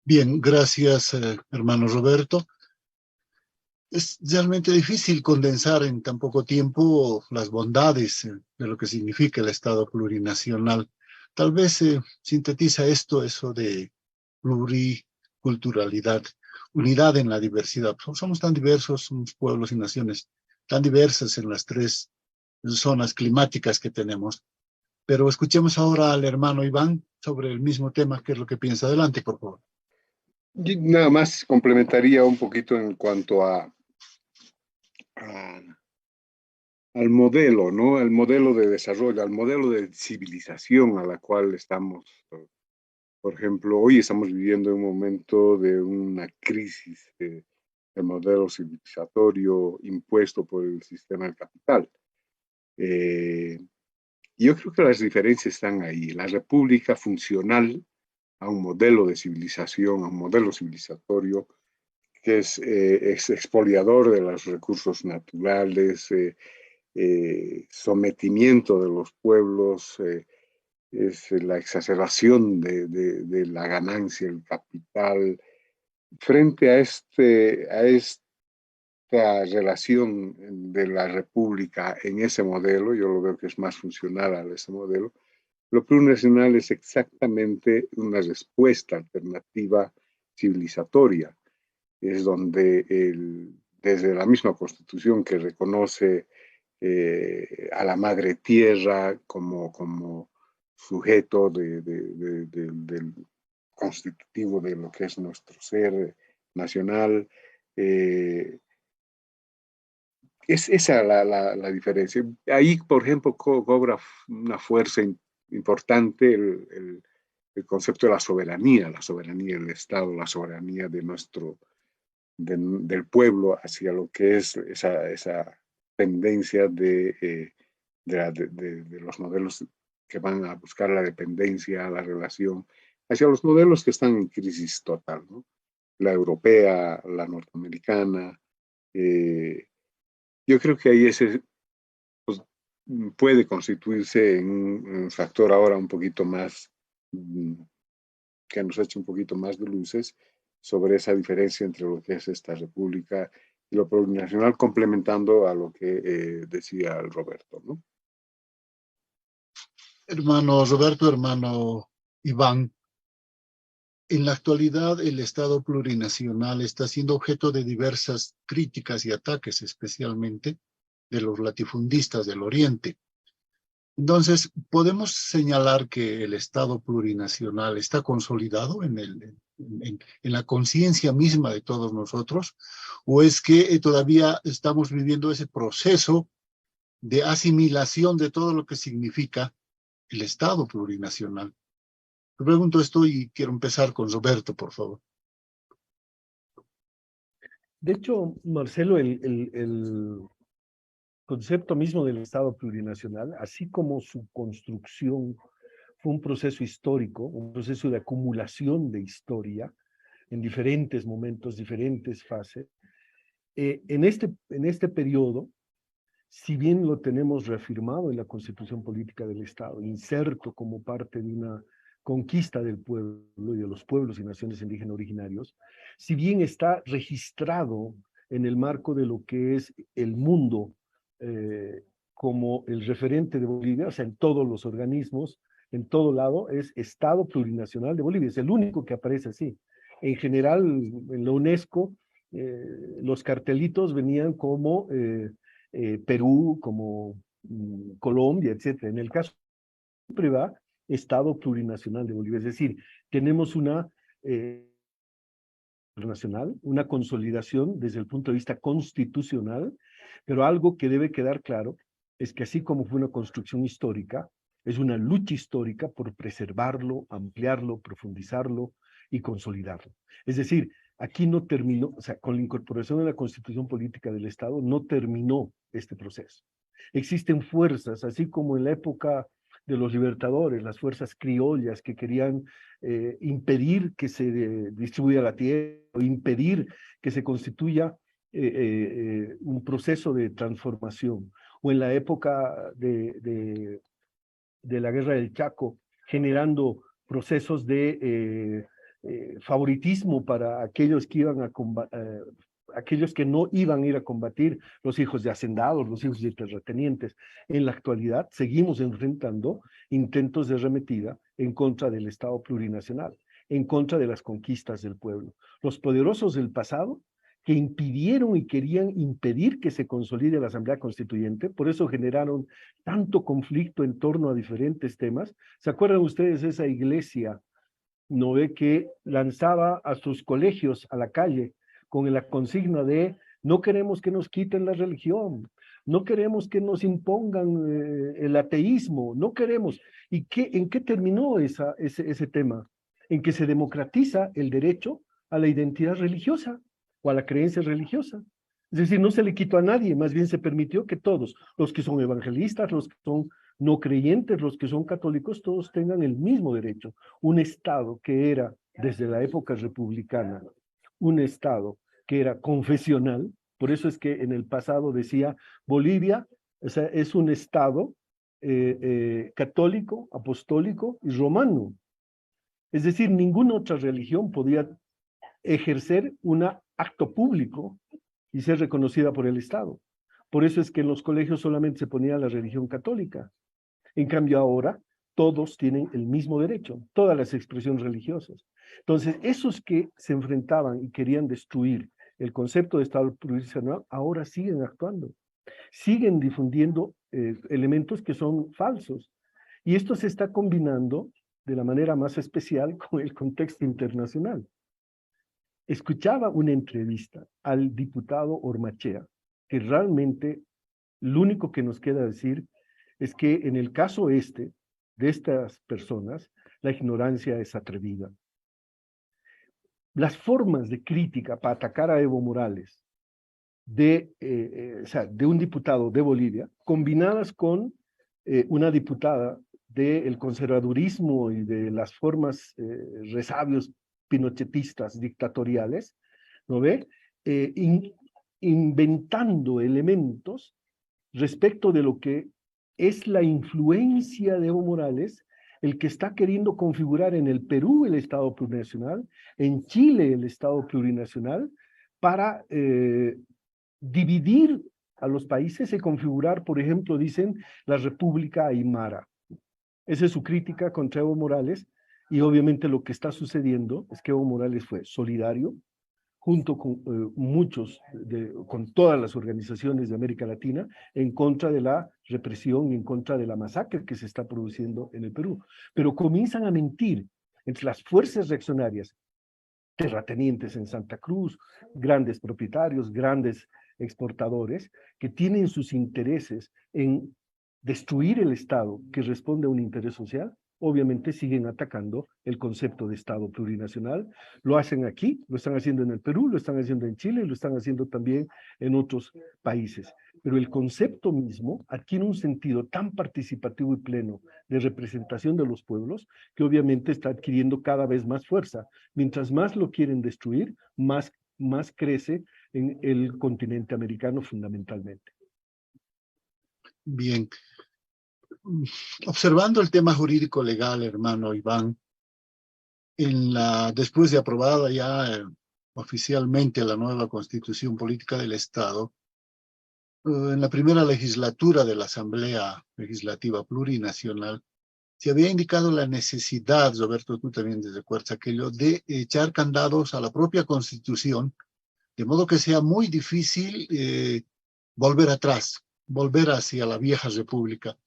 Bien, gracias, hermano Roberto. Es realmente difícil condensar en tan poco tiempo las bondades de lo que significa el Estado plurinacional. Tal vez sintetiza eso de pluriculturalidad, unidad en la diversidad. Somos tan diversos, somos pueblos y naciones tan diversas en las tres zonas climáticas que tenemos. Pero escuchemos ahora al hermano Iván sobre el mismo tema, qué es lo que piensa. Adelante, por favor. Y nada más complementaría un poquito en cuanto al modelo, ¿no? El modelo de desarrollo, al modelo de civilización a la cual estamos. Por ejemplo, hoy estamos viviendo un momento de una crisis del modelo civilizatorio impuesto por el sistema del capital. Yo creo que las diferencias están ahí. La república funcional a un modelo de civilización, a un modelo civilizatorio que es expoliador de los recursos naturales, sometimiento de los pueblos, es la exacerbación de la ganancia, el capital. Frente a esta relación de la república en ese modelo, yo lo veo que es más funcional a ese modelo, lo plurinacional es exactamente una respuesta alternativa civilizatoria. Es donde desde la misma Constitución que reconoce a la madre tierra como sujeto del constitutivo de lo que es nuestro ser nacional, es esa la diferencia. Ahí, por ejemplo, cobra una fuerza importante el concepto de la soberanía del Estado, la soberanía de del pueblo hacia lo que es esa tendencia de los modelos que van a buscar la dependencia, la relación, hacia los modelos que están en crisis total, ¿no? La europea, la norteamericana. Yo creo que ahí pues, puede constituirse en un factor ahora un poquito más, que nos eche un poquito más de luces sobre esa diferencia entre lo que es esta república y lo plurinacional, complementando a lo que decía el Roberto, ¿no? Hermano Roberto, hermano Iván, en la actualidad el Estado plurinacional está siendo objeto de diversas críticas y ataques, especialmente de los latifundistas del Oriente. Entonces, ¿podemos señalar que el Estado plurinacional está consolidado en en la conciencia misma de todos nosotros, o es que todavía estamos viviendo ese proceso de asimilación de todo lo que significa el Estado plurinacional. Me pregunto esto y quiero empezar con Roberto, por favor. De hecho, Marcelo, el concepto mismo del Estado plurinacional, así como su construcción, fue un proceso histórico, un proceso de acumulación de historia en diferentes momentos, diferentes fases. En este periodo, si bien lo tenemos reafirmado en la Constitución Política del Estado, inserto como parte de una conquista del pueblo y de los pueblos y naciones indígenas originarios, si bien está registrado en el marco de lo que es el mundo como el referente de Bolivia, o sea, en todos los organismos, en todo lado, es Estado Plurinacional de Bolivia, es el único que aparece así. En general, en la UNESCO, los cartelitos venían como Perú, como Colombia, etc. En el caso siempre va Estado Plurinacional de Bolivia, es decir, tenemos una nacional, una consolidación desde el punto de vista constitucional, pero algo que debe quedar claro es que así como fue una construcción histórica, es una lucha histórica por preservarlo, ampliarlo, profundizarlo y consolidarlo. Es decir, aquí no terminó, o sea, con la incorporación de la Constitución Política del Estado no terminó este proceso. Existen fuerzas, así como en la época de los libertadores, las fuerzas criollas que querían impedir que se distribuya la tierra, o impedir que se constituya un proceso de transformación, o en la época de la Guerra del Chaco, generando procesos de favoritismo para aquellos que iban a aquellos que no iban a ir a combatir, los hijos de hacendados, los hijos de terratenientes. En la actualidad seguimos enfrentando intentos de arremetida en contra del Estado plurinacional, en contra de las conquistas del pueblo. Los poderosos del pasado que impidieron y querían impedir que se consolide la Asamblea Constituyente, por eso generaron tanto conflicto en torno a diferentes temas. ¿Se acuerdan ustedes de esa iglesia, no ve, que lanzaba a sus colegios a la calle con la consigna de no queremos que nos quiten la religión, no queremos que nos impongan el ateísmo, no queremos? ¿Y en qué terminó ese tema? En que se democratiza el derecho a la identidad religiosa o a la creencia religiosa. Es decir, no se le quitó a nadie, más bien se permitió que todos, los que son evangelistas, los que son no creyentes, los que son católicos, todos tengan el mismo derecho. Un Estado que era, desde la época republicana, un Estado que era confesional, por eso es que en el pasado decía Bolivia, o sea, es un Estado católico, apostólico y romano. Es decir, ninguna otra religión podía ejercer un acto público y ser reconocida por el Estado. Por eso es que en los colegios solamente se ponía la religión católica. En cambio ahora todos tienen el mismo derecho, todas las expresiones religiosas. Entonces, esos que se enfrentaban y querían destruir el concepto de Estado plurinacional, ahora siguen actuando, siguen difundiendo elementos que son falsos. Y esto se está combinando de la manera más especial con el contexto internacional. Escuchaba una entrevista al diputado Ormachea, que realmente lo único que nos queda decir es que en el caso de estas personas, la ignorancia es atrevida. Las formas de crítica para atacar a Evo Morales o sea, de un diputado de Bolivia, combinadas con una diputada del conservadurismo y de las formas resabios pinochetistas dictatoriales, ¿no ve? Inventando elementos respecto de lo que es la influencia de Evo Morales, el que está queriendo configurar en el Perú el Estado plurinacional, en Chile el Estado plurinacional, para dividir a los países y configurar, por ejemplo, dicen, la República Aymara. Esa es su crítica contra Evo Morales, y obviamente lo que está sucediendo es que Evo Morales fue solidario, junto con con todas las organizaciones de América Latina, en contra de la represión y en contra de la masacre que se está produciendo en el Perú. Pero comienzan a mentir entre las fuerzas reaccionarias terratenientes en Santa Cruz, grandes propietarios, grandes exportadores, que tienen sus intereses en destruir el Estado que responde a un interés social. Obviamente siguen atacando el concepto de Estado plurinacional. Lo hacen aquí, lo están haciendo en el Perú, lo están haciendo en Chile, lo están haciendo también en otros países. Pero el concepto mismo adquiere un sentido tan participativo y pleno de representación de los pueblos que obviamente está adquiriendo cada vez más fuerza. Mientras más lo quieren destruir, más crece en el continente americano fundamentalmente. Bien. Observando el tema jurídico legal, hermano Iván, después de aprobada ya oficialmente la nueva Constitución Política del Estado, en la primera legislatura de la Asamblea Legislativa Plurinacional, se había indicado la necesidad, Roberto, tú también desde Cuerza, aquello de echar candados a la propia Constitución, de modo que sea muy difícil volver atrás, volver hacia la vieja república.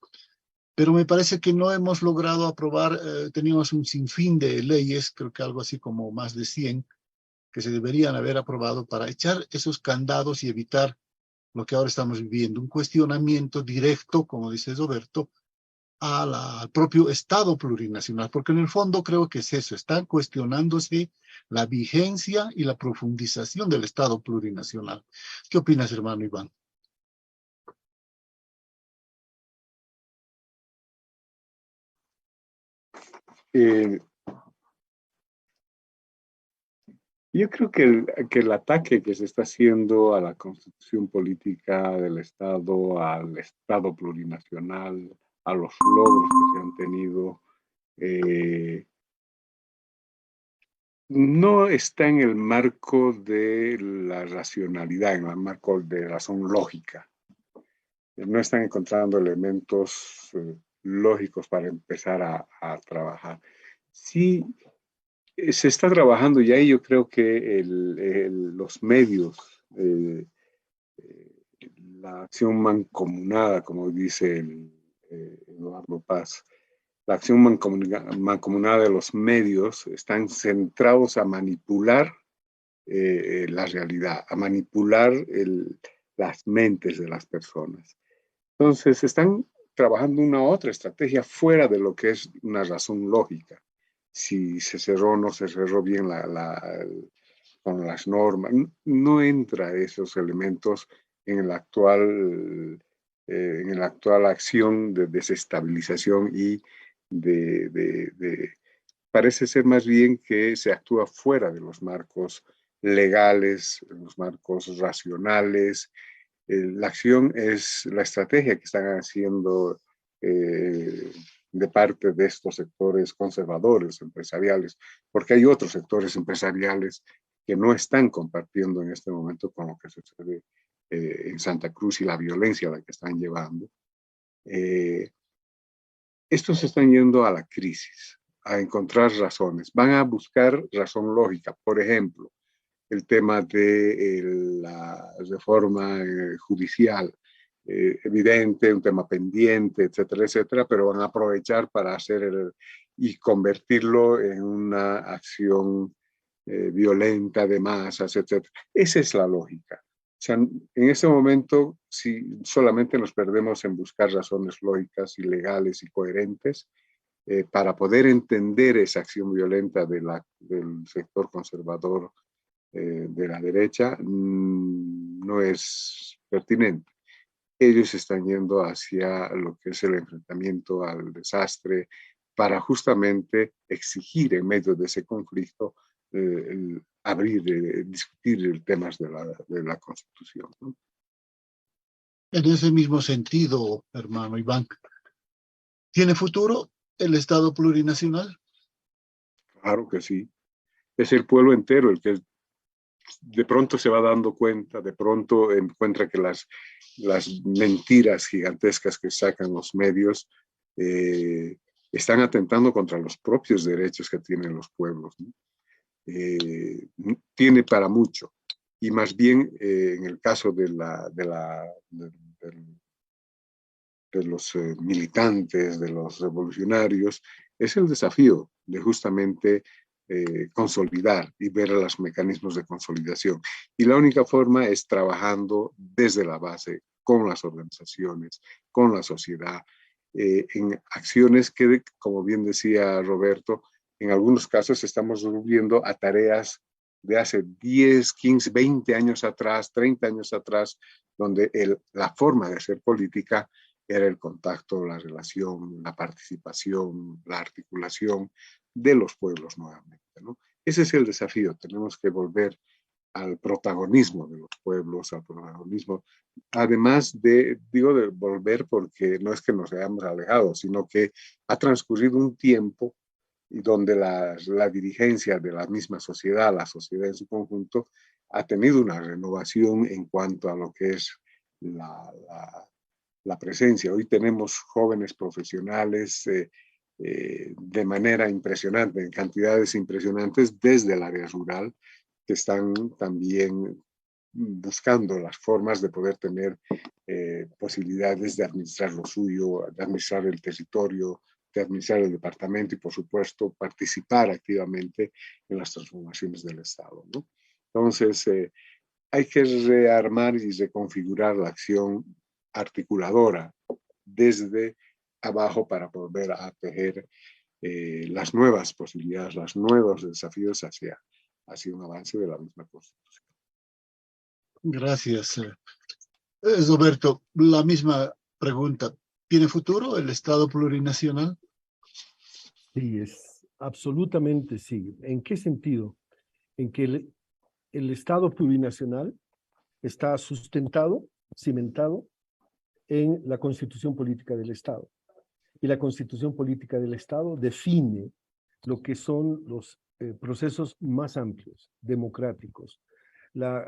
Pero me parece que no hemos logrado aprobar, teníamos un sinfín de leyes, creo que algo así como más de 100, que se deberían haber aprobado para echar esos candados y evitar lo que ahora estamos viviendo, un cuestionamiento directo, como dice Roberto, al propio Estado plurinacional, porque en el fondo creo que es eso, están cuestionándose la vigencia y la profundización del Estado plurinacional. ¿Qué opinas, hermano Iván? Yo creo que el ataque que se está haciendo a la constitución política del Estado, al Estado plurinacional, a los logros que se han tenido, no está en el marco de la racionalidad, en el marco de razón lógica. No están encontrando elementos lógicos para empezar a trabajar. Sí, se está trabajando ya y yo creo que los medios, la acción mancomunada, como dice Eduardo Paz, la acción mancomunada de los medios están centrados a manipular la realidad, a manipular las mentes de las personas. Entonces, están trabajando una otra estrategia fuera de lo que es una razón lógica. Si se cerró o no se cerró bien con las normas, no entra esos elementos en la actual acción de desestabilización y parece ser más bien que se actúa fuera de los marcos legales, los marcos racionales. La acción es la estrategia que están haciendo de parte de estos sectores conservadores, empresariales, porque hay otros sectores empresariales que no están compartiendo en este momento con lo que sucede en Santa Cruz y la violencia a la que están llevando. Estos están yendo a la crisis, a encontrar razones, van a buscar razón lógica. Por ejemplo, el tema de la reforma judicial, evidente, un tema pendiente, etcétera, etcétera, pero van a aprovechar para hacer y convertirlo en una acción violenta de masas, etcétera. Esa es la lógica. O sea, en ese momento, si solamente nos perdemos en buscar razones lógicas y legales y coherentes, para poder entender esa acción violenta del sector conservador de la derecha, no es pertinente. Ellos están yendo hacia lo que es el enfrentamiento al desastre para justamente exigir en medio de ese conflicto discutir temas de la Constitución, ¿no? En ese mismo sentido, hermano Iván, ¿tiene futuro el Estado plurinacional? Claro que sí. Es el pueblo entero el que de pronto se va dando cuenta, de pronto encuentra que las mentiras gigantescas que sacan los medios están atentando contra los propios derechos que tienen los pueblos, ¿no? Tiene para mucho. Y más bien, en el caso de los militantes, de los revolucionarios, es el desafío de justamente consolidar y ver los mecanismos de consolidación. Y la única forma es trabajando desde la base, con las organizaciones, con la sociedad, en acciones que, como bien decía Roberto, en algunos casos estamos volviendo a tareas de hace 10, 15, 20 años atrás, 30 años atrás, donde la forma de hacer política era el contacto, la relación, la participación, la articulación de los pueblos nuevamente, ¿no? Ese es el desafío, tenemos que volver al protagonismo de los pueblos, al protagonismo, además de volver porque no es que nos hayamos alejado, sino que ha transcurrido un tiempo y donde la dirigencia de la misma sociedad, la sociedad en su conjunto, ha tenido una renovación en cuanto a lo que es la presencia. Hoy tenemos jóvenes profesionales de manera impresionante, en cantidades impresionantes desde el área rural, que están también buscando las formas de poder tener posibilidades de administrar lo suyo, de administrar el territorio, de administrar el departamento y, por supuesto, participar activamente en las transformaciones del Estado, ¿no? Entonces, hay que rearmar y reconfigurar la acción articuladora desde abajo para volver a tejer las nuevas posibilidades, los nuevos desafíos hacia un avance de la misma Constitución. Gracias. Roberto, la misma pregunta. ¿Tiene futuro el Estado plurinacional? Sí, absolutamente sí. ¿En qué sentido? En que el Estado plurinacional está sustentado, cimentado en la Constitución Política del Estado. Y la Constitución Política del Estado define lo que son los procesos más amplios, democráticos, la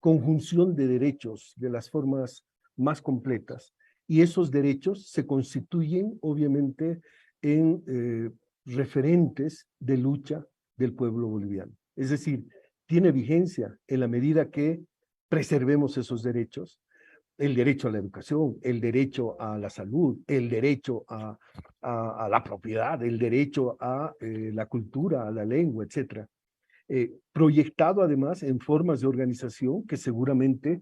conjunción de derechos de las formas más completas, y esos derechos se constituyen obviamente en referentes de lucha del pueblo boliviano. Es decir, tiene vigencia en la medida que preservemos esos derechos, el derecho a la educación, el derecho a la salud, el derecho a la propiedad, el derecho a la cultura, a la lengua, etc. Proyectado además en formas de organización que seguramente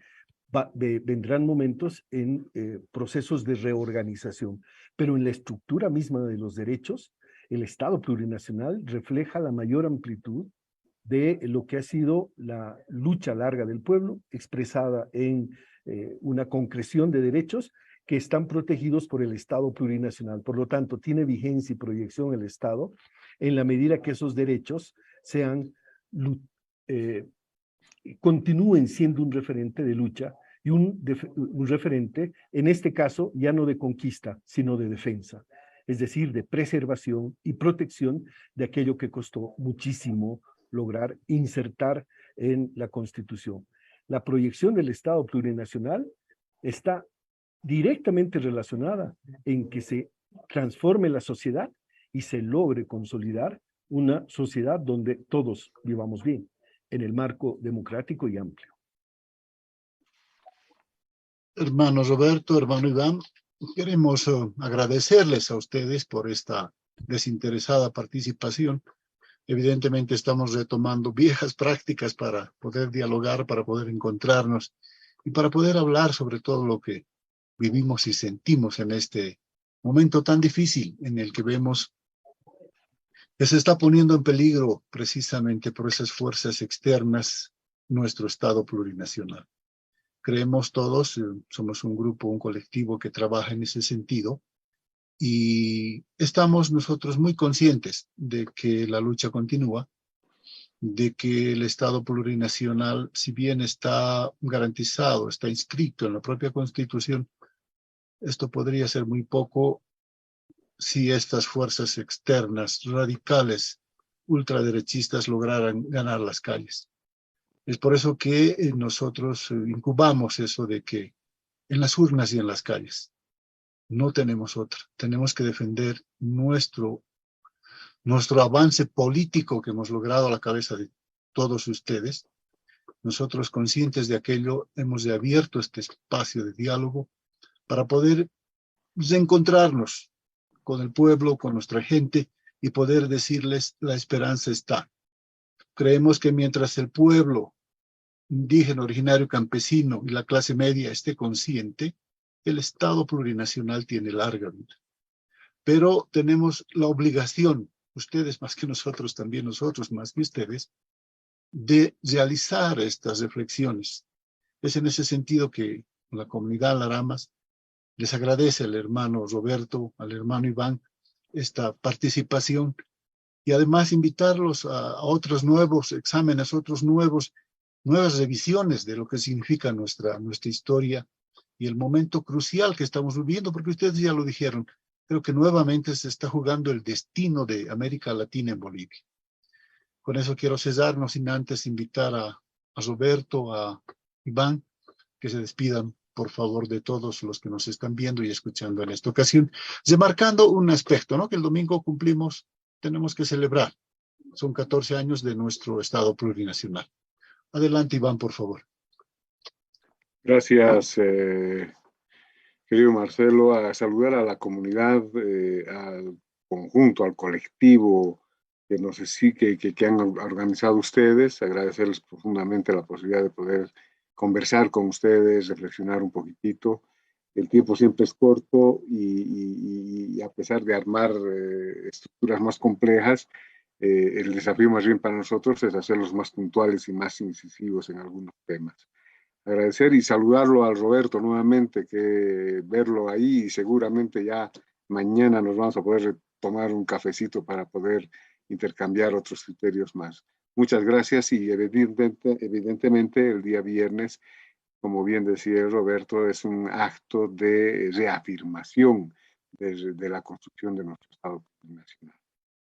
vendrán momentos en procesos de reorganización, pero en la estructura misma de los derechos, el Estado plurinacional refleja la mayor amplitud de lo que ha sido la lucha larga del pueblo, expresada en una concreción de derechos que están protegidos por el Estado plurinacional. Por lo tanto, tiene vigencia y proyección el Estado en la medida que esos derechos sean, continúen siendo un referente de lucha y un referente, en este caso, ya no de conquista, sino de defensa, es decir, de preservación y protección de aquello que costó muchísimo lograr insertar en la Constitución. La proyección del Estado plurinacional está directamente relacionada en que se transforme la sociedad y se logre consolidar una sociedad donde todos vivamos bien, en el marco democrático y amplio. Hermano Roberto, hermano Iván, queremos agradecerles a ustedes por esta desinteresada participación. Evidentemente estamos retomando viejas prácticas para poder dialogar, para poder encontrarnos y para poder hablar sobre todo lo que vivimos y sentimos en este momento tan difícil en el que vemos que se está poniendo en peligro precisamente por esas fuerzas externas nuestro Estado plurinacional. Creemos todos, somos un grupo, un colectivo que trabaja en ese sentido y estamos nosotros muy conscientes de que la lucha continúa, de que el Estado plurinacional, si bien está garantizado, está inscrito en la propia Constitución, esto podría ser muy poco si estas fuerzas externas radicales ultraderechistas lograran ganar las calles. Es por eso que nosotros incubamos eso de que en las urnas y en las calles no tenemos otra. Tenemos que defender nuestro avance político que hemos logrado a la cabeza de todos ustedes. Nosotros, conscientes de aquello, hemos abierto este espacio de diálogo para poder reencontrarnos con el pueblo, con nuestra gente y poder decirles la esperanza está. Creemos que mientras el pueblo indígena, originario, campesino y la clase media esté consciente, el Estado plurinacional tiene larga vida. Pero tenemos la obligación, ustedes más que nosotros, también nosotros más que ustedes, de realizar estas reflexiones. Es en ese sentido que la comunidad Laramas les agradece al hermano Roberto, al hermano Iván, esta participación y además invitarlos a otros nuevos exámenes, nuevas revisiones de lo que significa nuestra historia y el momento crucial que estamos viviendo, porque ustedes ya lo dijeron, creo que nuevamente se está jugando el destino de América Latina en Bolivia. Con eso quiero cerrar, no sin antes invitar a Roberto, a Iván, que se despidan, por favor, de todos los que nos están viendo y escuchando en esta ocasión, remarcando un aspecto, ¿no? Que el domingo tenemos que celebrar. Son 14 años de nuestro Estado plurinacional. Adelante, Iván, por favor. Gracias, querido Marcelo. A saludar a la comunidad, al conjunto, al colectivo que han organizado ustedes. Agradecerles profundamente la posibilidad de poder conversar con ustedes, reflexionar un poquitito. El tiempo siempre es corto y a pesar de armar estructuras más complejas, el desafío más bien para nosotros es hacerlos más puntuales y más incisivos en algunos temas. Agradecer y saludarlo al Roberto nuevamente, que verlo ahí y seguramente ya mañana nos vamos a poder tomar un cafecito para poder intercambiar otros criterios más. Muchas gracias y evidentemente el día viernes, como bien decía Roberto, es un acto de reafirmación de la construcción de nuestro Estado plurinacional.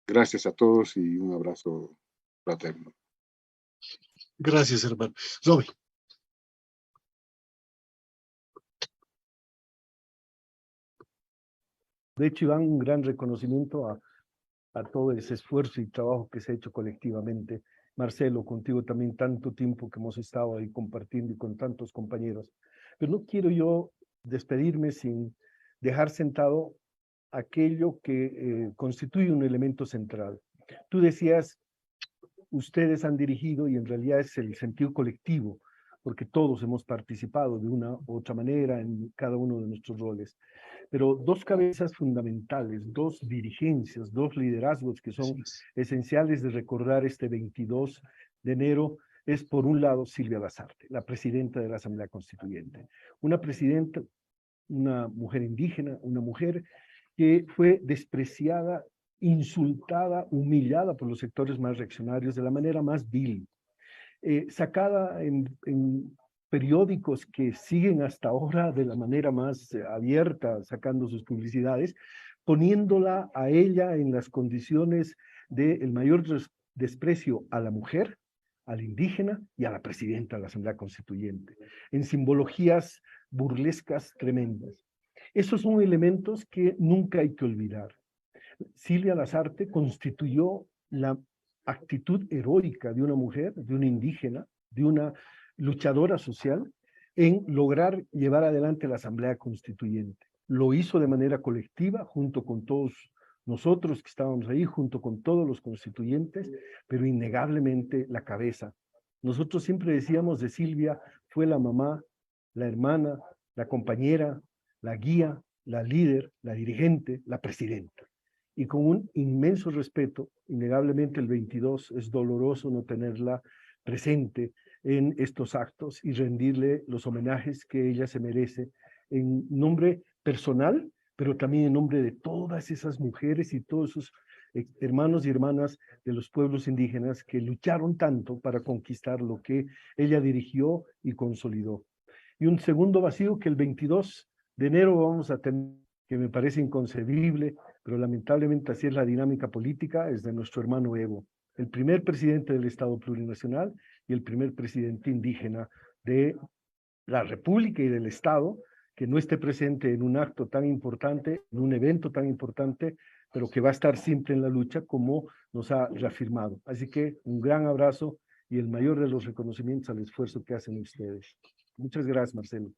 Gracias a todos y un abrazo fraterno. Gracias, hermano. Roby. De hecho, Iván, un gran reconocimiento a todo ese esfuerzo y trabajo que se ha hecho colectivamente. Marcelo, contigo también tanto tiempo que hemos estado ahí compartiendo y con tantos compañeros. Pero no quiero yo despedirme sin dejar sentado aquello que constituye un elemento central. Tú decías, ustedes han dirigido y en realidad es el sentido colectivo, porque todos hemos participado de una u otra manera en cada uno de nuestros roles. Pero dos cabezas fundamentales, dos dirigencias, dos liderazgos que son esenciales de recordar este 22 de enero es, por un lado, Silvia Lazarte, la presidenta de la Asamblea Constituyente. Una presidenta, una mujer indígena, una mujer que fue despreciada, insultada, humillada por los sectores más reaccionarios de la manera más vil, sacada en periódicos que siguen hasta ahora de la manera más abierta, sacando sus publicidades, poniéndola a ella en las condiciones del mayor desprecio a la mujer, al indígena y a la presidenta de la Asamblea Constituyente, en simbologías burlescas tremendas. Esos son elementos que nunca hay que olvidar. Silvia Lazarte constituyó la actitud heroica de una mujer, de una indígena, de una luchadora social, en lograr llevar adelante la Asamblea Constituyente. Lo hizo de manera colectiva, junto con todos nosotros que estábamos ahí, junto con todos los constituyentes, pero innegablemente la cabeza. Nosotros siempre decíamos de Silvia, fue la mamá, la hermana, la compañera, la guía, la líder, la dirigente, la presidenta. Y con un inmenso respeto, innegablemente el 22 es doloroso no tenerla presente en estos actos y rendirle los homenajes que ella se merece en nombre personal, pero también en nombre de todas esas mujeres y todos esos hermanos y hermanas de los pueblos indígenas que lucharon tanto para conquistar lo que ella dirigió y consolidó. Y un segundo vacío que el 22 de enero vamos a tener, que me parece inconcebible, pero lamentablemente así es la dinámica política, es de nuestro hermano Evo, el primer presidente del Estado plurinacional y el primer presidente indígena de la República y del Estado, que no esté presente en un acto tan importante, en un evento tan importante, pero que va a estar siempre en la lucha como nos ha reafirmado. Así que un gran abrazo y el mayor de los reconocimientos al esfuerzo que hacen ustedes. Muchas gracias, Marcelo.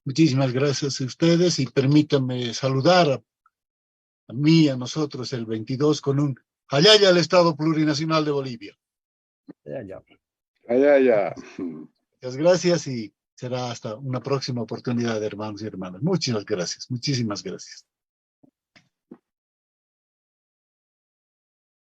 Muchísimas gracias a ustedes y permítanme saludar a mí, a nosotros, el 22 con un Ayaya al Estado Plurinacional de Bolivia. Ya. Ya. Muchas gracias y será hasta una próxima oportunidad, hermanos y hermanas. Muchísimas gracias.